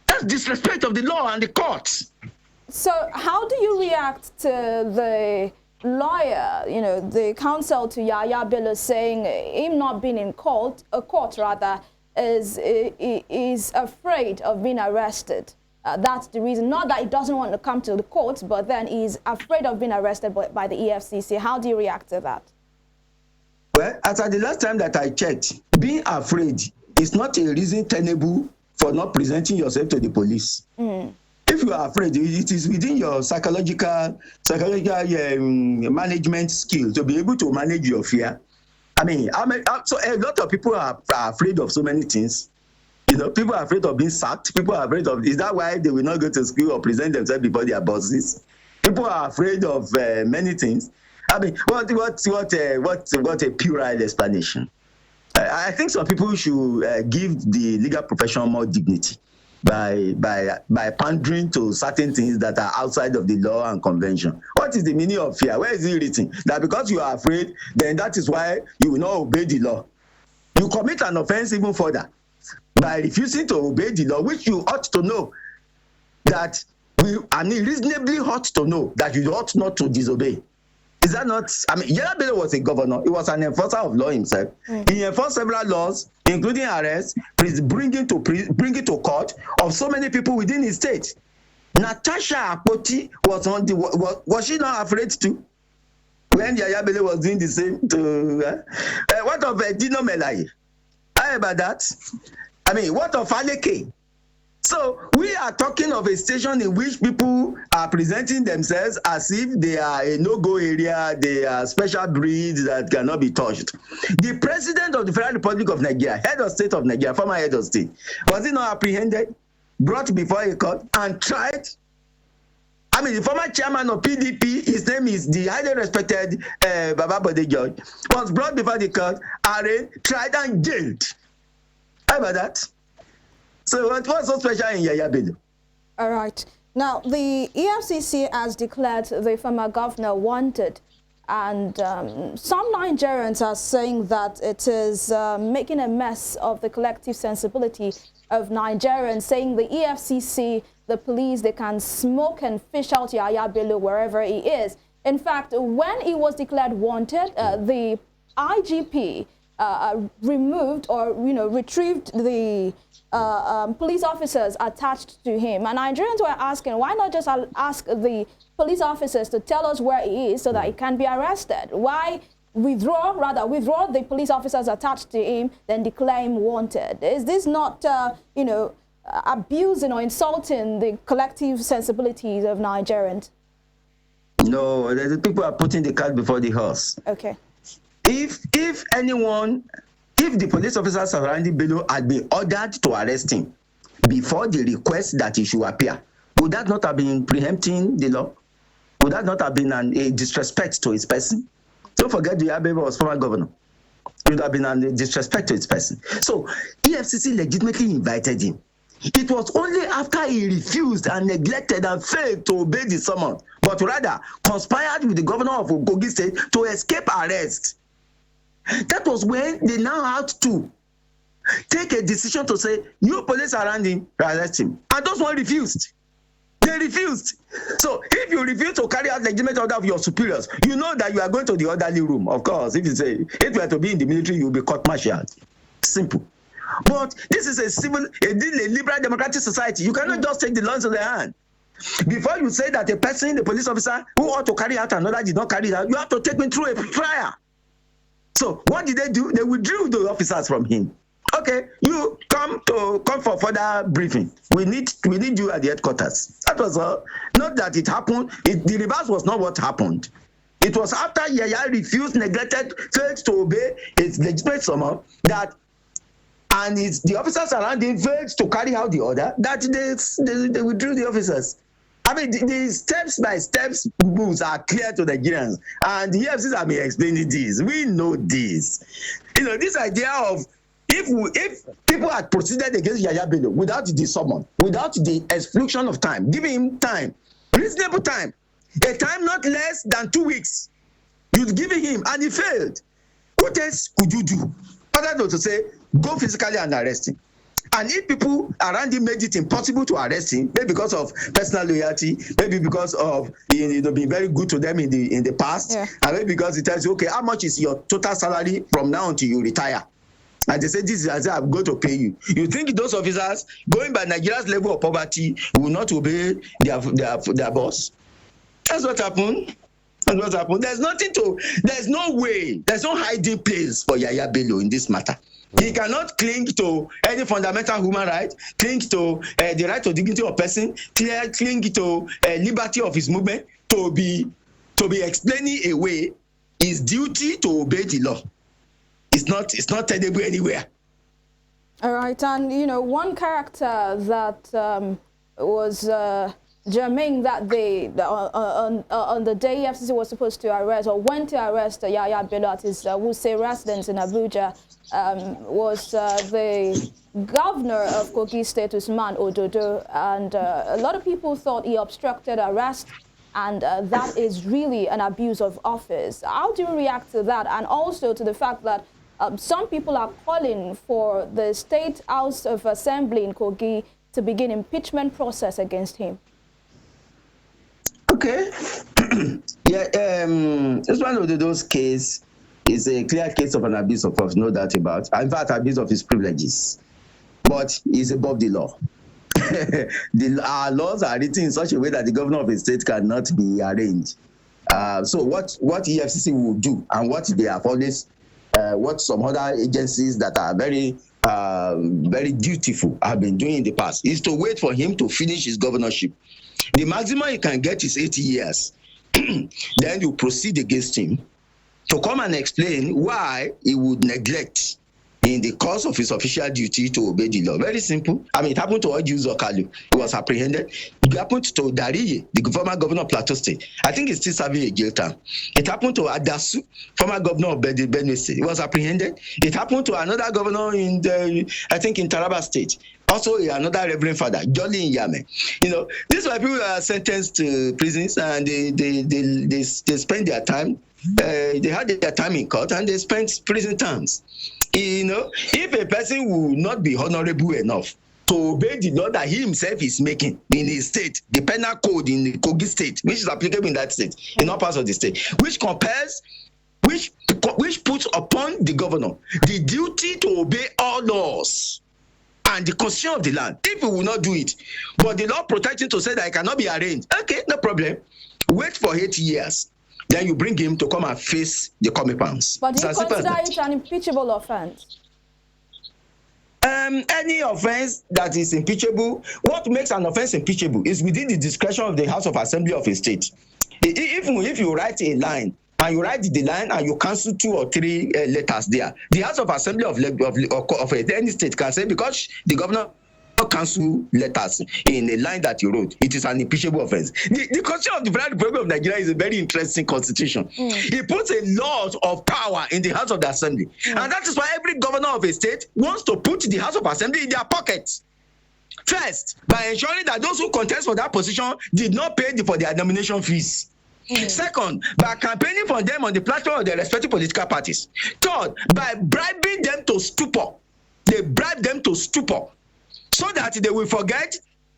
That's disrespect of the law and the courts. So how do you react to the lawyer, the counsel to Yaya Bello saying him not being in court, is afraid of being arrested? That's the reason. Not that he doesn't want to come to the courts, but then he's afraid of being arrested by the EFCC. How do you react to that? Well, as at the last time that I checked, being afraid is not a reason tenable for not presenting yourself to the police. If you are afraid, it is within your psychological management skill to be able to manage your fear. I mean, so a lot of people are afraid of so many things. People are afraid of being sacked. People are afraid of, is that why they will not go to school or present themselves before their bosses? People are afraid of many things. I mean, what a puerile explanation. I think some people should give the legal profession more dignity by pandering to certain things that are outside of the law and convention. What is the meaning of fear? Where is it written? That because you are afraid, then that is why you will not obey the law. You commit an offense even further by refusing to obey the law, which you ought to know that reasonably ought to know that you ought not to disobey. Is that not? I mean, Yaya Bello was a governor. He was an enforcer of law himself. He enforced several laws, including arrest, bringing to court of so many people within his state. Natasha Akpoti was she not afraid to? When Yaya Bello was doing the same to what of Dino Melaye? How about that? I mean, what of Aleke? So we are talking of a station in which people are presenting themselves as if they are a no-go area, they are special breeds that cannot be touched. The president of the Federal Republic of Nigeria, head of state of Nigeria, former head of state, was he not apprehended, brought before a court, and tried? I mean, the former chairman of PDP, his name is the highly respected Baba Bode George, was brought before the court, arraigned, tried, and jailed. How about that? So what's so special in Yaya Bello? All right. Now, the EFCC has declared the former governor wanted, and some Nigerians are saying that it is making a mess of the collective sensibility of Nigerians, saying the EFCC, the police, they can smoke and fish out Yaya Bello wherever he is. In fact, when he was declared wanted, the IGP removed or retrieved the police officers attached to him, and Nigerians were asking, why not just ask the police officers to tell us where he is so that he can be arrested? Why withdraw the police officers attached to him, then declare him wanted? Is this not abusing or insulting the collective sensibilities of Nigerians? No, the people are putting the cart before the horse. Okay. If the police officers surrounding Bello had been ordered to arrest him before the request that he should appear, would that not have been preempting the law? Would that not have been a disrespect to his person? Don't forget, Yaya Bello was former governor. It would have been a disrespect to his person. So EFCC legitimately invited him. It was only after he refused and neglected and failed to obey the summons, but rather conspired with the governor of Kogi State to escape arrest. That was when they now had to take a decision to say, you police around him, arrest him. And those ones refused. They refused. So if you refuse to carry out legitimate order of your superiors, you know that you are going to the orderly room. Of course, if you are to be in the military, you will be court-martialed. Simple. But this is a liberal democratic society. You cannot just take the laws in the hand. Before you say that a person, the police officer, who ought to carry out another did not carry it out, you have to take me through a trial. So what did they do? They withdrew the officers from him. Okay, you come for further briefing. We need you at the headquarters. That was all. Not that it happened. The reverse was not what happened. It was after Yaya refused, neglected, failed to obey his legitimate summons and the officers around him failed to carry out the order that they withdrew the officers. I mean, the steps-by-steps moves are clear to Nigerians, and the EFCC have been explaining this. We know this. This idea of if people had proceeded against Yaya Bello without the summon, without the exclusion of time, giving him time, reasonable time, a time not less than 2 weeks, you'd give him, and he failed. What else could you do other than to say, go physically and arrest him? And if people around him made it impossible to arrest him, maybe because of personal loyalty, maybe because of being very good to them in the past, and maybe because he tells you, okay, how much is your total salary from now until you retire? And they say, this is I'm going to pay you. You think those officers, going by Nigeria's level of poverty, will not obey their boss? That's what happened. That's what happened. There's no way, there's no hiding place for Yaya Bello in this matter. He cannot cling to any fundamental human right, cling to the right to dignity of person, cling to liberty of his movement, to be explaining away his duty to obey the law. It's not tenable anywhere. All right, and one character that was germane that on the day EFCC was supposed to arrest or went to arrest Yaya Bello at his Wuse residence in Abuja was the governor of Kogi State, Usman Ododo, and a lot of people thought he obstructed arrest, and that is really an abuse of office. How do you react to that, and also to the fact that some people are calling for the State House of Assembly in Kogi to begin impeachment process against him? Okay. It's one of those cases. It's a clear case of an abuse of office, no doubt about. In fact, abuse of his privileges. But he's above the law. Our laws are written in such a way that the governor of a state cannot be arraigned. So what EFCC will do, and what they have always, what some other agencies that are very very dutiful have been doing in the past, is to wait for him to finish his governorship. The maximum you can get is 80 years. Then you proceed against him to come and explain why he would neglect in the course of his official duty to obey the law. Very simple. I mean, it happened to Oji Zokalu. He was apprehended. It happened to Dariye, the former governor of Plateau State. I think he's still serving a jail term. It happened to Adasu, former governor of Benue State. He was apprehended. It happened to another governor in I think in Taraba State. Also, another Reverend Father, Jolly Yame. You know, these are people who are sentenced to prisons, and they spend their time. They had their time in court, and they spent prison terms. You know, if a person will not be honorable enough to obey the law that he himself is making in his state, the penal code in the Kogi state, which is applicable in that state, in all parts of the state, which compares, which puts upon the governor the duty to obey all laws and the constitution of the land. If he will not do it, but the law protects him to say that it cannot be arranged, okay, no problem. Wait for 8 years. Then you bring him to come and face the comeuppance. But do you consider it an impeachable offense? Any offense that is impeachable, what makes an offense impeachable is within the discretion of the House of Assembly of a state. If you write a line, and you write the line and you cancel 2 or 3 letters there, the House of Assembly of any state can say, because the governor cancel letters in a line that you wrote, it is an impeachable offense. The Constitution of the Federal Republic of Nigeria is a very interesting constitution. It puts a lot of power in the House of the Assembly. And that is why every governor of a state wants to put the House of Assembly in their pockets. First, by ensuring that those who contest for that position did not pay for their nomination fees. Second, by campaigning for them on the platform of their respective political parties. Third, by bribing them to stupor. They bribe them to stupor, so that they will forget,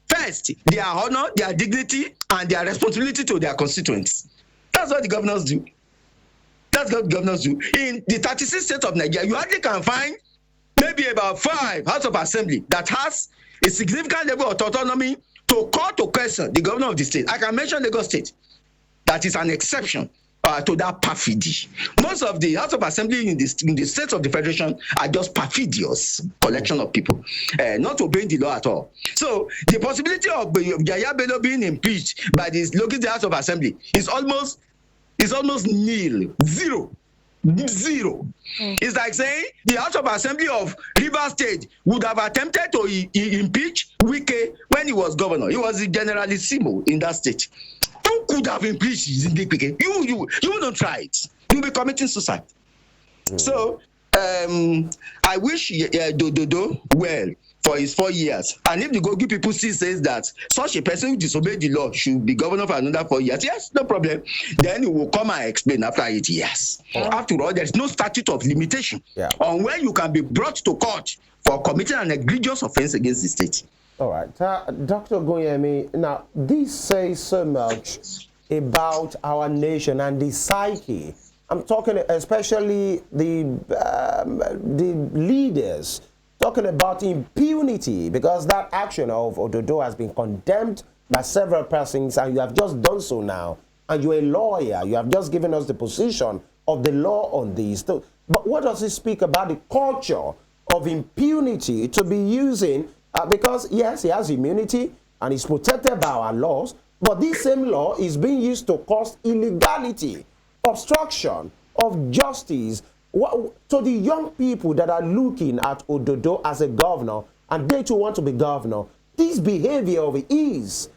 first, their honor, their dignity, and their responsibility to their constituents. That's what the governors do. That's what governors do. In the 36 states of Nigeria, you hardly can find maybe about 5 House of Assembly that has a significant level of autonomy to call to question the governor of the state. I can mention Lagos State. That is an exception to that perfidy. Most of the House of Assembly in the states of the Federation are just perfidious collection of people, not obeying the law at all. So the possibility of Yaya Bello being impeached by this local House of Assembly is almost nil, zero. It's like saying the House of Assembly of Rivers State would have attempted to impeach Wike when he was governor. He was the generalissimo in that state. Who could have impeached Wike? You don't try it. You'll be committing suicide. So I wish Dodo well for his 4 years. And if the Gogi people still says that such a person who disobeyed the law should be governor for another 4 years, yes, no problem. Then he will come and explain after 8 years. After all, there is no statute of limitation on where you can be brought to court for committing an egregious offense against the state. All right. Dr. Ogunyemi, now, this says so much about our nation and the psyche. I'm talking especially the leaders, talking about impunity, because that action of Ododo has been condemned by several persons, and you have just done so now. And you're a lawyer. You have just given us the position of the law on this. But what does it speak about the culture of impunity to be using? Because, yes, he has immunity and he's protected by our laws, but this same law is being used to cause illegality, obstruction of justice. To the young people that are looking at Ododo as a governor, and they too want to be governor, this behavior of his,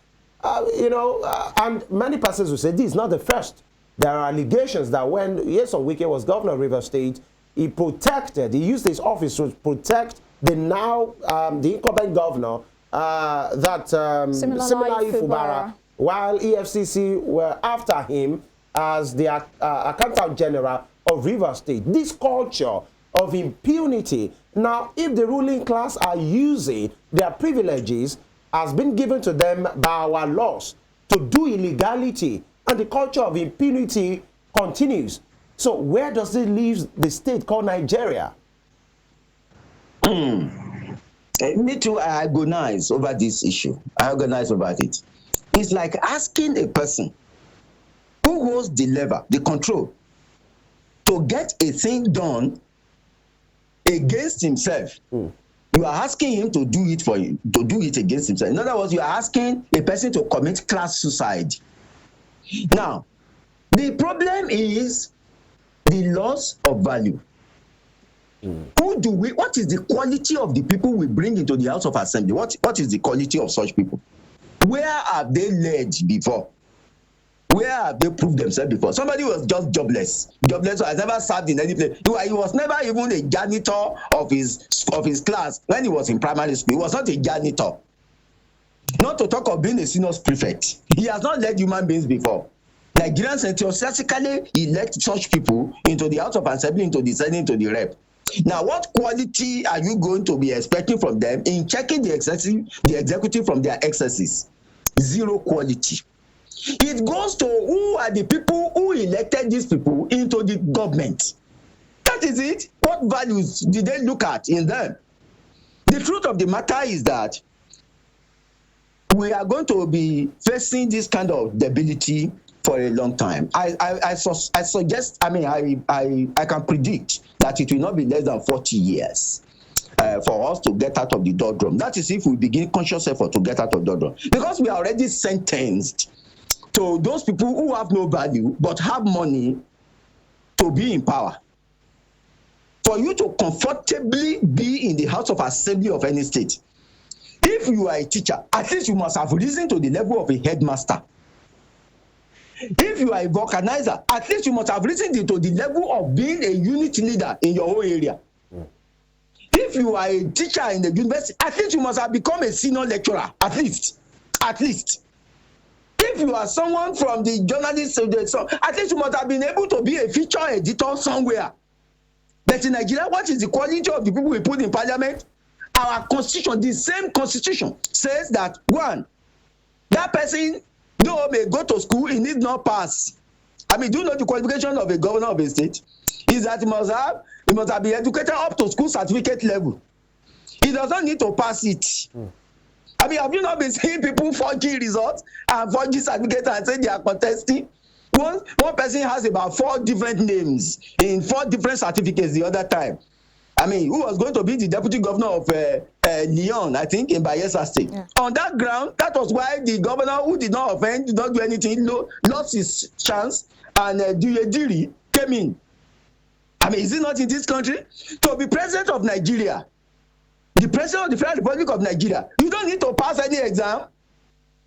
and many persons will say this is not the first. There are allegations that when Nyesom Wike was governor of Rivers State, he used his office to protect the incumbent governor, Ile Ife, while EFCC were after him as the accountant general of Rivers State. This culture of impunity. Now, if the ruling class are using their privileges has been given to them by our laws to do illegality, and the culture of impunity continues. So where does it leave the state called Nigeria? Me too, I agonize over this issue. I agonize about it. It's like asking a person who holds the lever, the control, to get a thing done against himself. You are asking him to do it for you, to do it against himself. In other words, you are asking a person to commit class suicide. Now, the problem is the loss of value. What is the quality of the people we bring into the House of Assembly? What is the quality of such people? Where have they led before? Where have they proved themselves before? Somebody was just jobless. Jobless has never served in any place. He was never even a janitor of his class when he was in primary school. He was not a janitor. Not to talk of being a senior prefect. He has not led human beings before. Nigerians enthusiastically elect such people into the House of Assembly, into the Senate, into the Rep. Now, what quality are you going to be expecting from them in checking the executive from their excesses? Zero quality. It goes to who are the people who elected these people into the government. That is it. What values did they look at in them? The truth of the matter is that we are going to be facing this kind of debility for a long time. I suggest, I mean, I can predict that it will not be less than 40 years for us to get out of the doldrum. That is if we begin conscious effort to get out of the doldrum. Because we are already sentenced to those people who have no value but have money to be in power. For you to comfortably be in the House of Assembly of any state, if you are a teacher, at least you must have risen to the level of a headmaster. If you are a vulcanizer, at least you must have risen to the level of being a unit leader in your own area. If you are a teacher in the university, at least you must have become a senior lecturer, at least. If you are someone from the journalist, at least you must have been able to be a feature editor somewhere. But in Nigeria, what is the quality of the people we put in parliament? Our constitution, the same constitution, says that one, that person, though may go to school, he need not pass. I mean, do you know the qualification of a governor of a state? Is that he must have been educated up to school certificate level. He does not need to pass it. I mean, have you not been seeing people forging results and forging certificates and say they are contesting? One person has about 4 different names in 4 different certificates the other time. I mean, who was going to be the deputy governor of Lyon, I think, in Bayelsa State. Yeah. On that ground, that was why the governor who did not offend, did not do anything, lost his chance, and Duyediri came in. I mean, is it not in this country? To be president of Nigeria, the president of the Federal Republic of Nigeria, you don't need to pass any exam.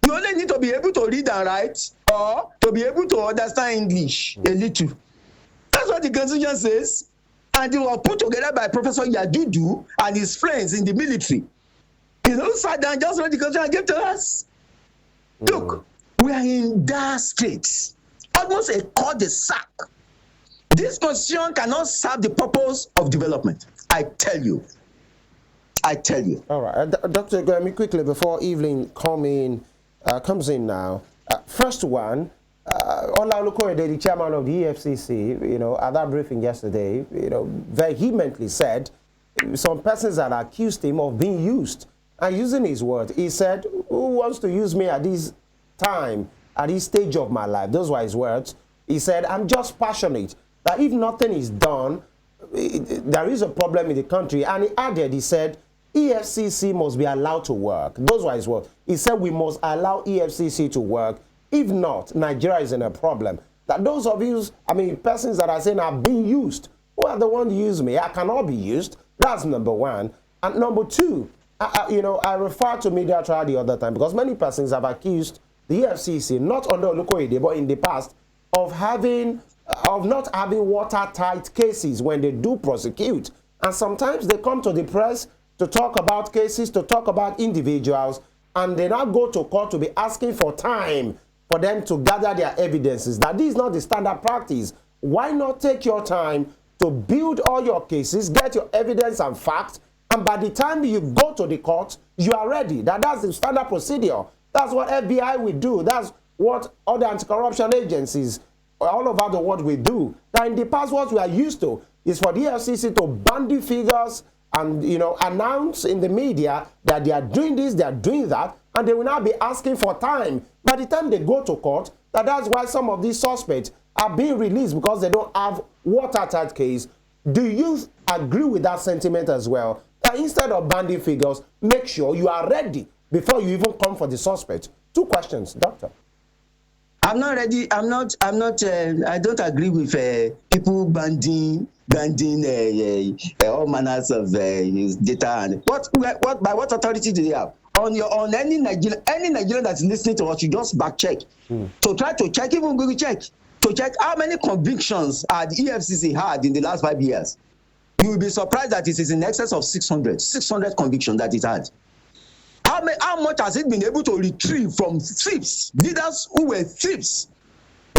You only need to be able to read and write, or to be able to understand English a little. That's what the Constitution says. And it was put together by Professor Yadudu and his friends in the military. Sat down, just read the Constitution and gave to us. Look, we are in dire straits, almost a cul-de-sac. This Constitution cannot serve the purpose of development. I tell you. All right, Dr. Ogunyemi, quickly before Evelyn comes in now. First one. Ola Olukoyede, the chairman of the EFCC, at that briefing yesterday, vehemently said some persons had accused him of being used. And using his word, he said, who wants to use me at this time, at this stage of my life? Those were his words. He said, I'm just passionate that if nothing is done, there is a problem in the country. And he added, he said, EFCC must be allowed to work. Those were his words. He said, we must allow EFCC to work. If not, Nigeria is in a problem. That those of you, persons that are saying are being used, who are the ones who use me? I cannot be used. That's number one. And number two, I referred to media trial the other time because many persons have accused the EFCC, not under Olukoyede, but in the past, of not having watertight cases when they do prosecute. And sometimes they come to the press to talk about cases, to talk about individuals, and they now go to court to be asking for time for them to gather their evidences. That this is not the standard practice. Why not take your time to build all your cases, get your evidence and facts, and by the time you go to the court, you are ready. That's the standard procedure. That's what FBI will do. That's what other anti-corruption agencies all over the world will do. Now, in the past, what we are used to is for the FCC to bandy figures and announce in the media that they are doing this, they are doing that, and they will now be asking for time. By the time they go to court, that's why some of these suspects are being released because they don't have watertight case. Do you agree with that sentiment as well? That instead of banding figures, make sure you are ready before you even come for the suspect. 2 questions, Doctor. I'm not ready. I don't agree with people banding granting all manners of data. And by what authority do they have? On any Nigerian that's listening to us, you just back check. So try to check, even Google check, to check how many convictions had EFCC had in the last 5 years. You will be surprised that it is in excess of 600 convictions that it had. How much has it been able to retrieve from thieves, leaders who were thieves?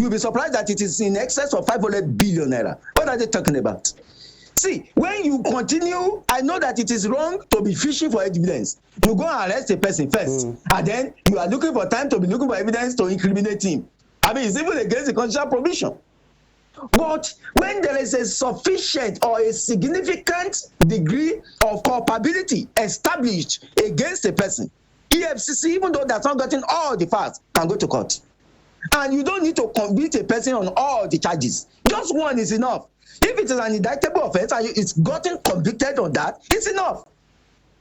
You'll be surprised that it is in excess of 500 billion naira. What are they talking about? See, when you continue, I know that it is wrong to be fishing for evidence. You go and arrest a person first, and then you are looking for time to be looking for evidence to incriminate him. I mean, it's even against the constitutional provision. But when there is a sufficient or a significant degree of culpability established against a person, EFCC, even though that's not gotten all the facts, can go to court. And you don't need to convict a person on all the charges. Just one is enough. If it is an indictable offense and it's gotten convicted on that, it's enough.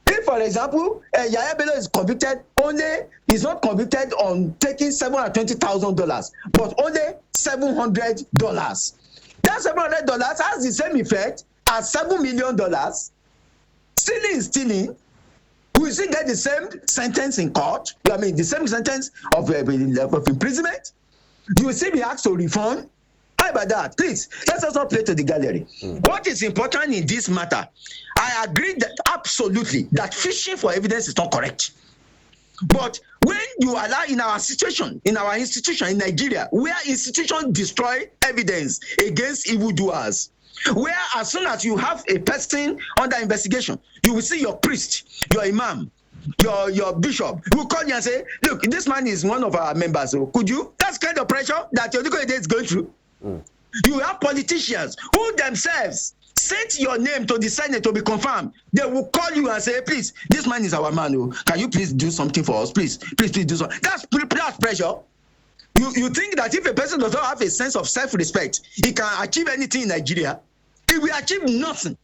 If, for example, Yaya Bello is not convicted on taking $720,000, but only $700. That $700 has the same effect as $7 million. Stealing is stealing. We still get the same sentence in court. I mean, the same sentence of imprisonment. You will still be asked to refund. How about that? Please, let's also play to the gallery. What is important in this matter? I agree that absolutely that fishing for evidence is not correct. But when you allow in our institution in Nigeria, where institutions destroy evidence against evildoers, where as soon as you have a person under investigation, you will see your priest, your imam, your bishop will call you and say, look, this man is one of our members, so could you? That's kind of pressure that your legal aid is going through. You have politicians who themselves sent your name to the Senate to be confirmed. They will call you and say, please, this man is our man. Oh, can you please do something for us? Please do something. That's pressure. You think that if a person does not have a sense of self-respect, he can achieve anything in Nigeria? He will achieve nothing.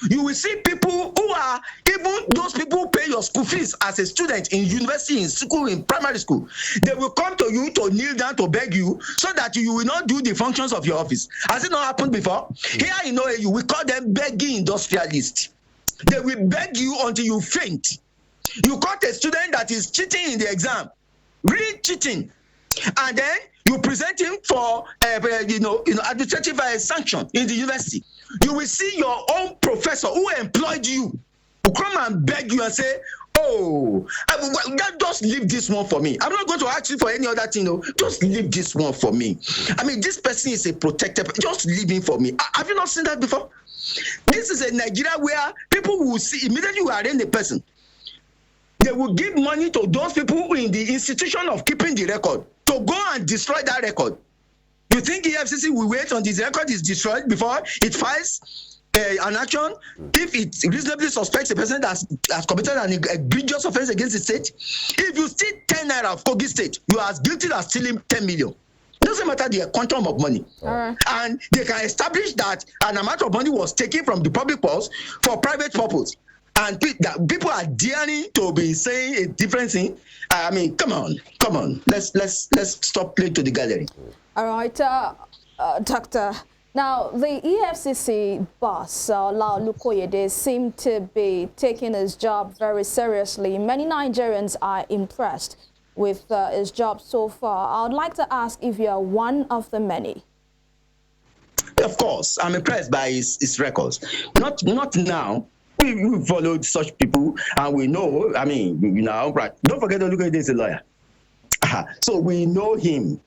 You will see people who are, even those people who pay your school fees as a student in university, in school, in primary school, they will come to you to kneel down to beg you so that you will not do the functions of your office. Has it not happened before? Here in OHIOLEI, we call them begging industrialists. They will beg you until you faint. You caught a student that is cheating in the exam, really cheating, and then you present him for administrative sanction in the university. You will see your own professor who employed you will come and beg you and say, oh, just leave this one for me. I'm not going to ask you for any other thing. No, just leave this one for me. I mean, this person is a protected. Just leave him for me. Have you not seen that before? This is a Nigeria where people will see immediately you arraign a person. They will give money to those people in the institution of keeping the record to go and destroy that record. You think EFCC will wait until the record is destroyed before it files an action if it reasonably suspects a person that has committed an egregious offense against the state? If you steal 10 naira of Kogi State, you are as guilty as stealing 10 million. It doesn't matter the quantum of money. And they can establish that an amount of money was taken from the public purse for private purpose. And people are daring to be saying a different thing. I mean, come on. Let's stop playing to the gallery. All right, Doctor. Now, the EFCC boss, Lau Lukoyede, seemed to be taking his job very seriously. Many Nigerians are impressed with his job so far. I would like to ask if you are one of the many. Of course, I'm impressed by his records. Not now. We followed such people, and we know. I mean, right? Don't forget that Lukoyede is a lawyer, so we know him.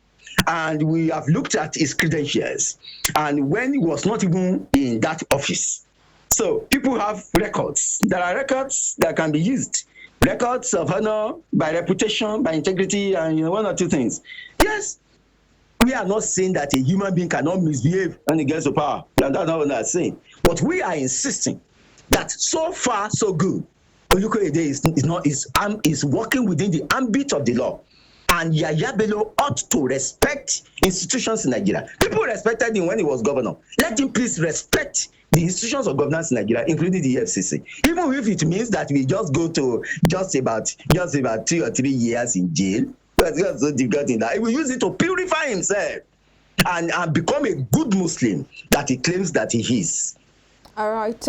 And we have looked at his credentials, and when he was not even in that office. So people have records. There are records that can be used. Records of honor, by reputation, by integrity, and one or two things. Yes, we are not saying that a human being cannot misbehave when he gets to power. That's not what I'm saying. But we are insisting that so far, so good. Olukoyede is working within the ambit of the law. And Yaya Bello ought to respect institutions in Nigeria. People respected him when he was governor. Let him please respect the institutions of governance in Nigeria, including the EFCC. Even if it means that we just go to just about 2 or 3 years in jail, but it's so difficult in that. He will use it to purify himself and become a good Muslim that he claims that he is. All right.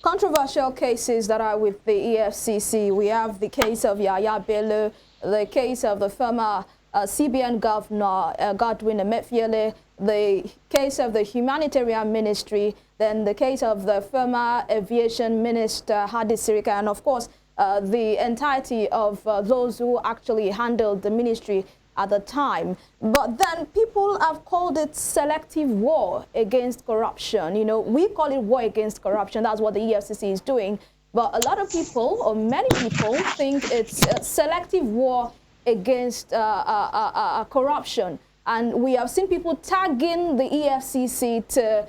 Controversial cases that are with the EFCC. We have the case of Yaya Bello, the case of the former CBN governor, Godwin Emefiele, the case of the humanitarian ministry, then the case of the former aviation minister, Hadi Sirika, and of course, the entirety of those who actually handled the ministry at the time. But then people have called it selective war against corruption. You know, we call it war against corruption. That's what the EFCC is doing. But a lot of people, or many people, think it's selective war against corruption. And we have seen people tagging the EFCC to,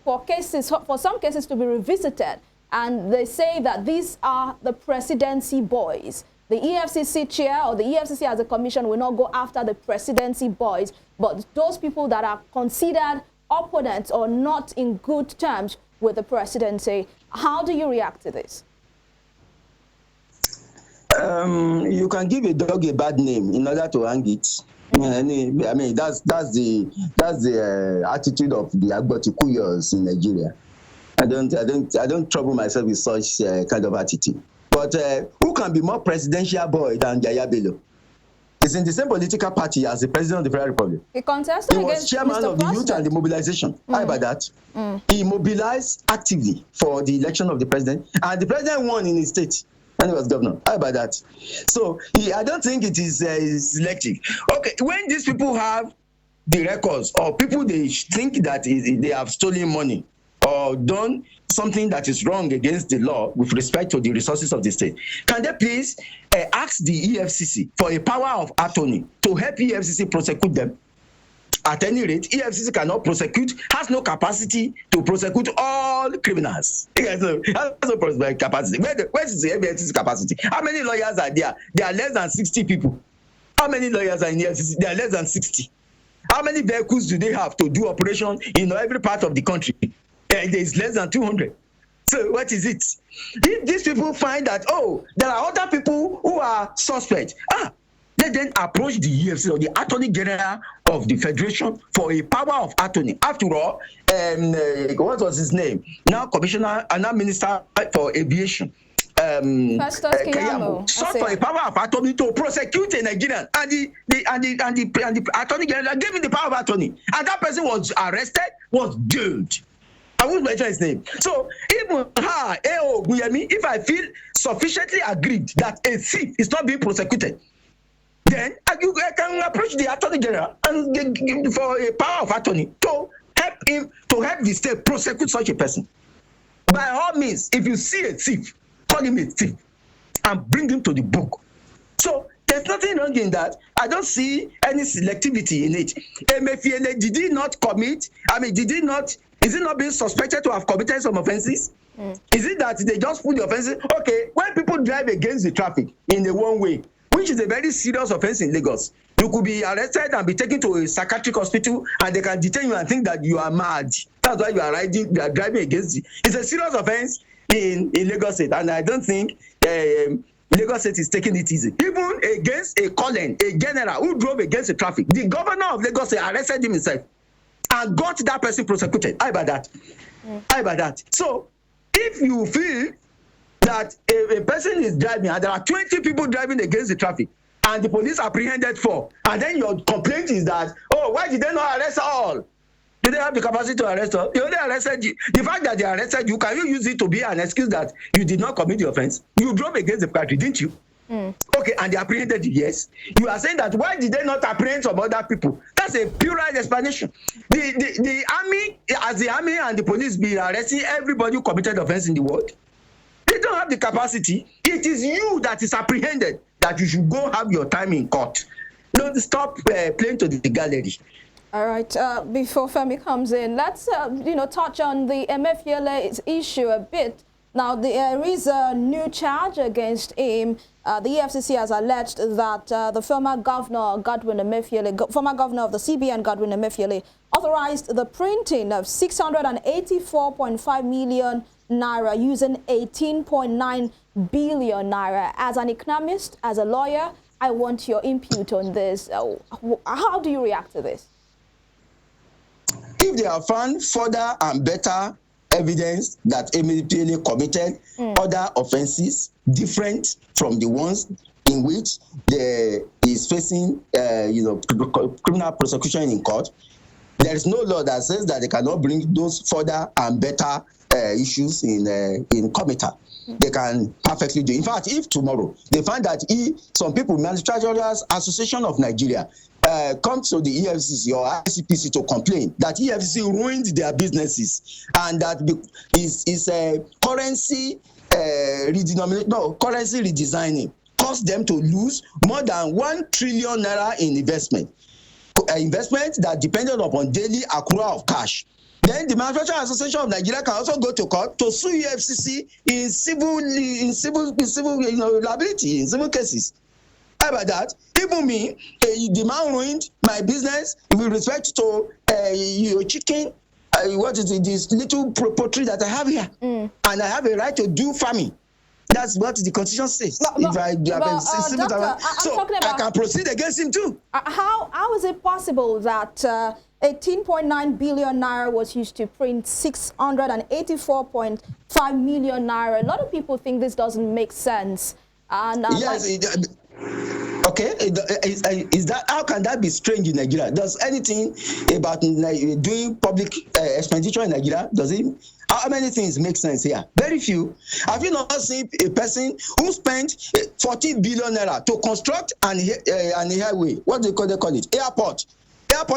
for some cases to be revisited. And they say that these are the presidency boys. The EFCC chair or the EFCC as a commission will not go after the presidency boys, but those people that are considered opponents or not in good terms with the presidency. How do you react to this? You can give a dog a bad name in order to hang it. I mean, that's the attitude of the Agbotikuyos in Nigeria. I don't trouble myself with such kind of attitude. But who can be more presidential boy than Yaya Bello? He's in the same political party as the president of the Federal Republic. He contested He was against chairman Mr. of the youth and the mobilization. How about that? He mobilized actively for the election of the president, and the president won in his state when he was governor. How about that? So I don't think it is selective. Okay, when these people have the records, or people they think that they have stolen money or done something that is wrong against the law with respect to the resources of the state, can they please ask the EFCC for a power of attorney to help EFCC prosecute them? At any rate, EFCC cannot prosecute, has no capacity to prosecute all criminals. Has no capacity. Where is the EFCC capacity? How many lawyers are there? There are less than 60 people. How many lawyers are in EFCC? There are less than 60. How many vehicles do they have to do operation in every part of the country? There is less than 200. So what is it? If these people find that, oh, there are other people who are suspect, let them approach the EFCC or the Attorney General of the Federation for a power of attorney. After all, what was his name? Now Commissioner and now Minister for Aviation. Keyamo sought for a power of attorney to prosecute a Nigerian, and the Attorney General gave him the power of attorney, and that person was arrested, was jailed. I won't mention his name. So even Ogunyemi, if I feel sufficiently agreed that a thief is not being prosecuted, then I can approach the Attorney General and give for a power of attorney to help him, to help the state prosecute such a person. By all means, if you see a thief, call him a thief and bring him to the book. So there's nothing wrong in that. I don't see any selectivity in it. Emefiele, did he not commit? Is it not being suspected to have committed some offenses? Is it that they just put the offenses? Okay, when people drive against the traffic in the one way, which is a very serious offense in Lagos, you could be arrested and be taken to a psychiatric hospital, and they can detain you and think that you are mad. That's why you are driving against it. It's a serious offense in Lagos State, and I don't think Lagos State is taking it easy. Even against a colonel, a general who drove against the traffic, the governor of Lagos State arrested him himself and got that person prosecuted. How about that? How about that? So if you feel that a person is driving and there are 20 people driving against the traffic and the police apprehended 4, and then your complaint is that, oh, why did they not arrest all? Did they have the capacity to arrest all? They only arrested you. The fact that they arrested you, can you use it to be an excuse that you did not commit the offense? You drove against the country, didn't you? Okay, and they apprehended you, yes. You are saying that why did they not apprehend some other people? That's a puerile explanation. The army, as the army and the police be arresting everybody who committed offense in the world, they don't have the capacity. It is you that is apprehended that you should go have your time in court. Don't stop playing to the gallery. All right. Before Femi comes in, let's touch on the Emefiele issue a bit. Now, there is a new charge against him. The EFCC has alleged that the former governor, Godwin Emefiele, former governor of the CBN, Godwin Emefiele, authorized the printing of 684.5 million naira using 18.9 billion naira. As an economist, as a lawyer, I want your input on this. How do you react to this? If they are found further and better evidence that Emefiele committed other offences different from the ones in which he is facing, criminal prosecution in court. There is no law that says that they cannot bring those further and better issues in Comita. They can perfectly do. In fact, if tomorrow they find that some people, Manufacturers Association of Nigeria, come to the EFCC or ICPC to complain that EFCC ruined their businesses and that is a currency currency redesigning caused them to lose more than 1 trillion naira in investment that depended upon daily accrual of cash. Then the Manufacturing Association of Nigeria can also go to court to sue EFCC in civil liability, in civil cases. How about that? Even me, the man ruined my business with respect to your chicken. What is it? This little poultry that I have here, and I have a right to do farming. That's what the Constitution says. Doctor, I can proceed against him too. How is it possible that 18.9 billion naira was used to print 684.5 million naira? A lot of people think this doesn't make sense. And yes, okay. Is that, how can that be strange in Nigeria? Does anything about doing public expenditure in Nigeria, does it? How many things make sense here? Very few. Have you not seen a person who spent 40 billion naira to construct an highway? What do they call it? Airport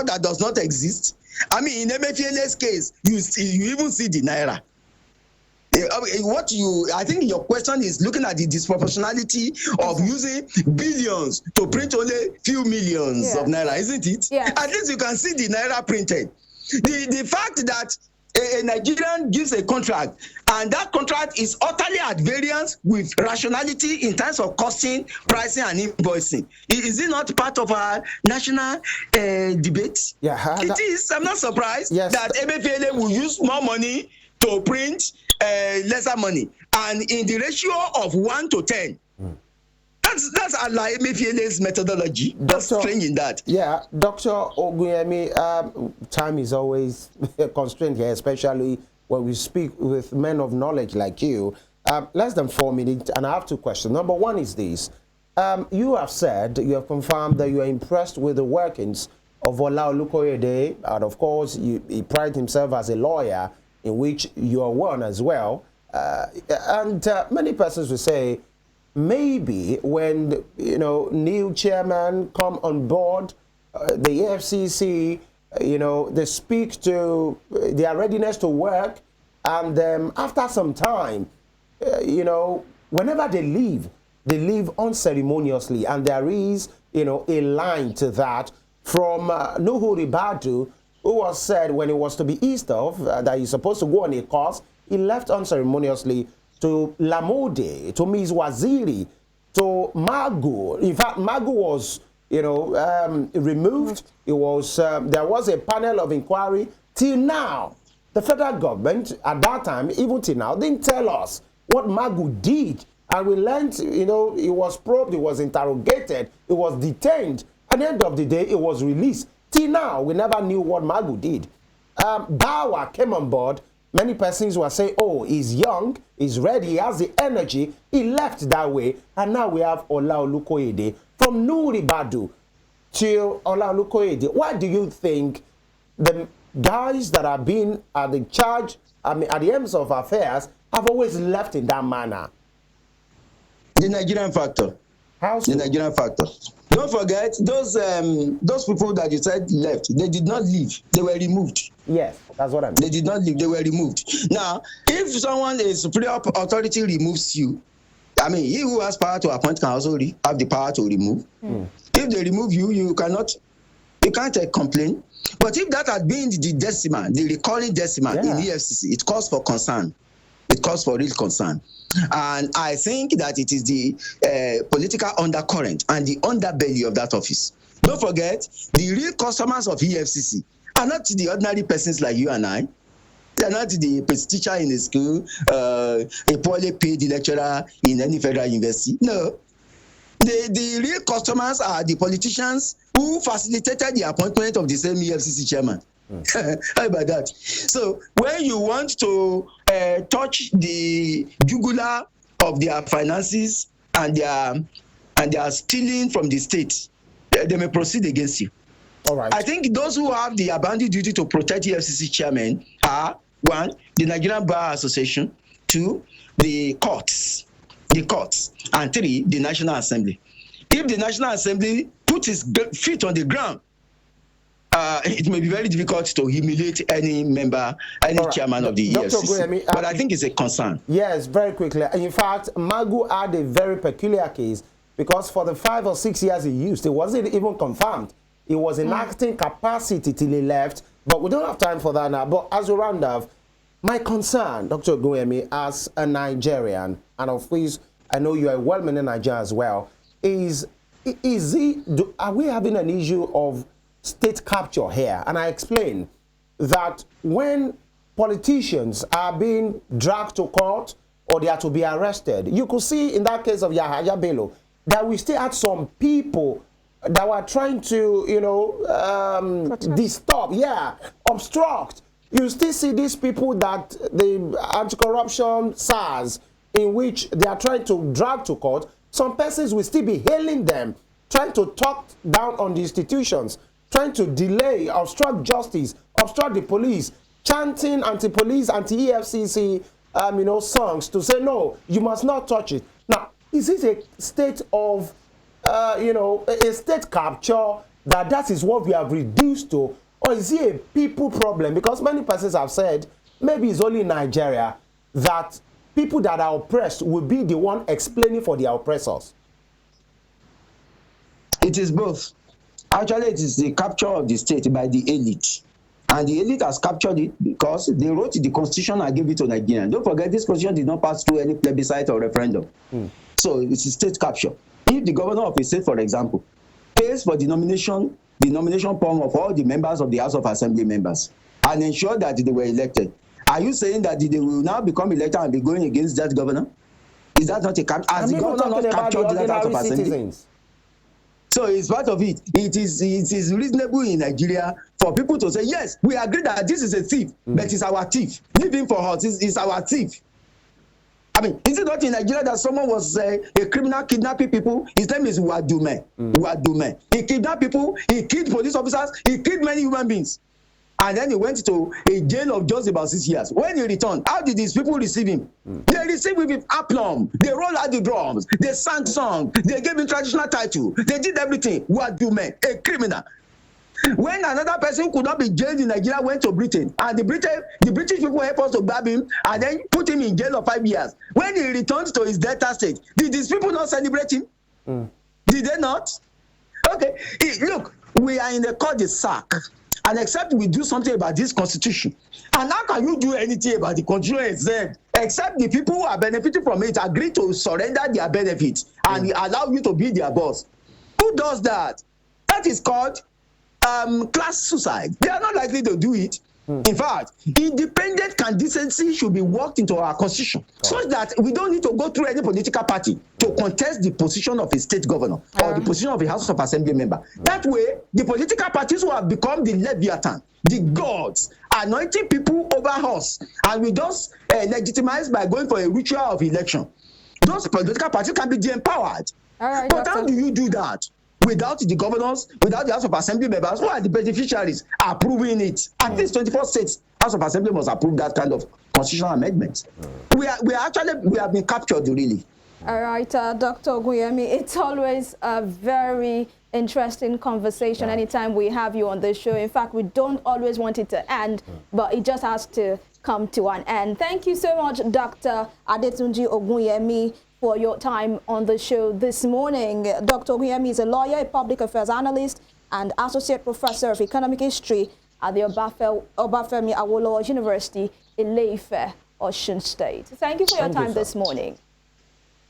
that does not exist. I mean, in Emefiele's case, you even see the naira. I think your question is looking at the disproportionality of using billions to print only few millions of naira, isn't it? Yeah. At least you can see the naira printed. The fact that a Nigerian gives a contract and that contract is utterly at variance with rationality in terms of costing, pricing, and invoicing. Is it not part of our national debate? Yeah, it is. I'm not surprised that Emefiele will use more money to print lesser money, and in the ratio of 1 to 10. That's like Emefiele's methodology. That's strange in that. Yeah, Dr. Ogunyemi, time is always a constraint here, especially when we speak with men of knowledge like you. Less than 4 minutes, and I have two questions. Number one is this. You have said, you have confirmed that you are impressed with the workings of OHIOLEI Olukoyede, and of course, he prides himself as a lawyer, in which you are one as well. And many persons will say, maybe when new chairman come on board, the EFCC, they speak to their readiness to work, and after some time, whenever they leave unceremoniously, and there is a line to that from Nuhu Ribadu, who was said when he was to be east of that he's supposed to go on a course, he left unceremoniously to Lamode, to Ms. Waziri, to Magu. In fact, Magu was, removed. It was there was a panel of inquiry. Till now, the federal government at that time, even till now, didn't tell us what Magu did. And we learned, he was probed, he was interrogated, he was detained. At the end of the day, it was released. Till now, we never knew what Magu did. Bawa came on board. Many persons were saying, oh, he's young, he's ready, he has the energy. He left that way. And now we have OHIOLEI Olukoyede. From Nuhu Ribadu to OHIOLEI Olukoyede, why do you think the guys that have been at the charge, at the helms of affairs, have always left in that manner? The Nigerian factor. How so? The Nigerian factor. Don't forget, those people that you said left, they did not leave. They were removed. Yes, that's what I mean. They did not leave. They were removed. Now, if someone, a superior authority removes you, I mean, he who has power to appoint can also have the power to remove. If they remove you, you can't complain. But if that had been the decimal, the recalling decimal in EFCC, it calls for concern. It calls for real concern. And I think that it is the political undercurrent and the underbelly of that office. Don't forget, the real customers of EFCC are not the ordinary persons like you and I. They are not the teacher in the school, a poorly paid lecturer in any federal university. No. The real customers are the politicians who facilitated the appointment of the same EFCC chairman. How about that? So when you want to touch the jugular of their finances and their stealing from the state, they may proceed against you. All right. I think those who have the abounding duty to protect the EFCC chairman are, one, the Nigerian Bar Association, two, the courts, and three, the National Assembly. If the National Assembly puts its feet on the ground, it may be very difficult to humiliate any member, any chairman of the EFCC. Ogunyemi, but I think it's a concern. Yes, very quickly. In fact, Magu had a very peculiar case because for the 5 or 6 years he used, it wasn't even confirmed. It was in acting capacity till he left, but we don't have time for that now. But as we round off, my concern, Dr. Ogunyemi, as a Nigerian, and of course, I know you are a well-meaning Nigerian as well, are we having an issue of state capture here? And I explain that when politicians are being dragged to court or they are to be arrested, you could see in that case of Yaya Bello that we still had some people that were trying to, obstruct. You still see these people that the anti-corruption SARS, in which they are trying to drag to court. Some persons will still be hailing them, trying to talk down on the institutions, trying to delay, obstruct justice, obstruct the police, chanting anti-police, anti-EFCC, songs to say, no, you must not touch it. Now, is it a state of, a state capture that is what we have reduced to, or is it a people problem? Because many persons have said, maybe it's only in Nigeria that people that are oppressed will be the one explaining for their oppressors. It is both. Actually, it is the capture of the state by the elite. And the elite has captured it because they wrote the constitution and gave it to Nigerians. Don't forget, this constitution did not pass through any plebiscite or referendum. So it's a state capture. If the governor of a state, for example, pays for the nomination form of all the members of the House of Assembly members and ensure that they were elected, are you saying that they will now become elected and be going against that governor? Is that not a capture? Has the governor not captured that House of Assembly? Citizens. So it's part of it. It is reasonable in Nigeria for people to say, yes, we agree that this is a thief, but it's our thief. Leave him for us, it's our thief. I mean, is it not in Nigeria that someone was a criminal kidnapping people? His name is Wadume. Wadume. He kidnapped people, he killed police officers, he killed many human beings. And then he went to a jail of just about 6 years. When he returned, how did these people receive him? They received him with aplomb. They rolled out the drums. They sang songs. They gave him traditional title. They did everything. Wadume, a criminal. When another person who could not be jailed in Nigeria went to Britain, and the British people helped us to grab him and then put him in jail of 5 years. When he returned to his Delta state, did these people not celebrate him? Did they not? Okay, look, we are in the cul-de-sac. And except we do something about this constitution. And how can you do anything about the constitution itself? Except the people who are benefiting from it agree to surrender their benefits and allow you to be their boss. Who does that? That is called class suicide. They are not likely to do it. In fact, independent candidacy should be worked into our constitution so that we don't need to go through any political party to contest the position of a state governor or the position of a House of Assembly member. That way, the political parties who have become the Leviathan, the gods, anointing people over us, and we just legitimize by going for a ritual of election. Those political parties can be de-empowered. But how do you do that? Without the governors, without the House of Assembly members, who are the beneficiaries approving it? At least 24 states, House of Assembly must approve that kind of constitutional amendment. We have been captured, really. All right, Dr. Ogunyemi, it's always a very interesting conversation anytime we have you on the show. In fact, we don't always want it to end, but it just has to come to an end. Thank you so much, Dr. Adetunji Ogunyemi, for your time on the show this morning. Dr. Ogunyemi is a lawyer, a public affairs analyst, and associate professor of economic history at the Obafemi Awolowo University, Ile Ife, Osun State. Thank you for your time this morning.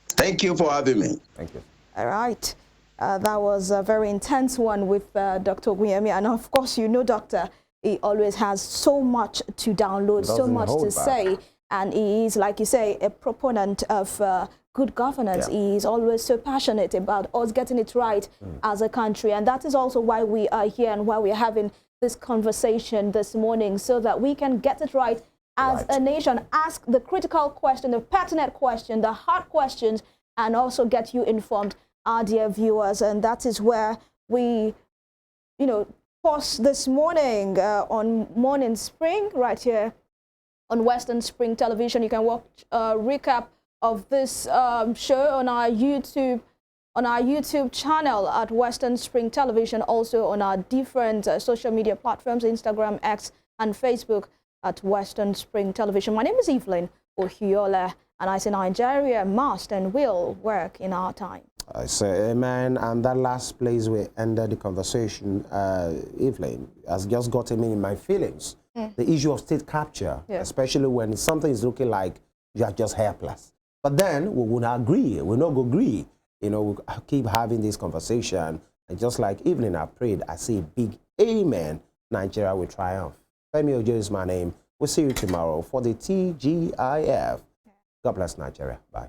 Thank you for having me. Thank you. All right. That was a very intense one with Dr. Ogunyemi. And of course, you know, Doctor, he always has so much to download, so much to say. And he is, like you say, a proponent of good governance. He is always so passionate about us getting it right as a country. And that is also why we are here and why we're having this conversation this morning, so that we can get it right as a nation, ask the critical question, the pertinent question, the hard questions, and also get you informed, our dear viewers. And that is where we, pause this morning on Morning Spring right here on Western Spring Television. You can watch a recap of this show on our YouTube channel at Western Spring Television, also on our different social media platforms, Instagram, X, and Facebook at Western Spring Television. My name is EVELYN OHIOLEI, and I say Nigeria must and will work in our time. I say amen. And that last place we ended the conversation, EVELYN, has just gotten me in my feelings. The issue of state capture, especially when something is looking like you are just helpless. But then we will not agree. We'll not agree. We keep having this conversation. And just like EVELYN, I prayed, I say big amen. Nigeria will triumph. FEMI Ojo is my name. We'll see you tomorrow for the TGIF. God bless Nigeria. Bye.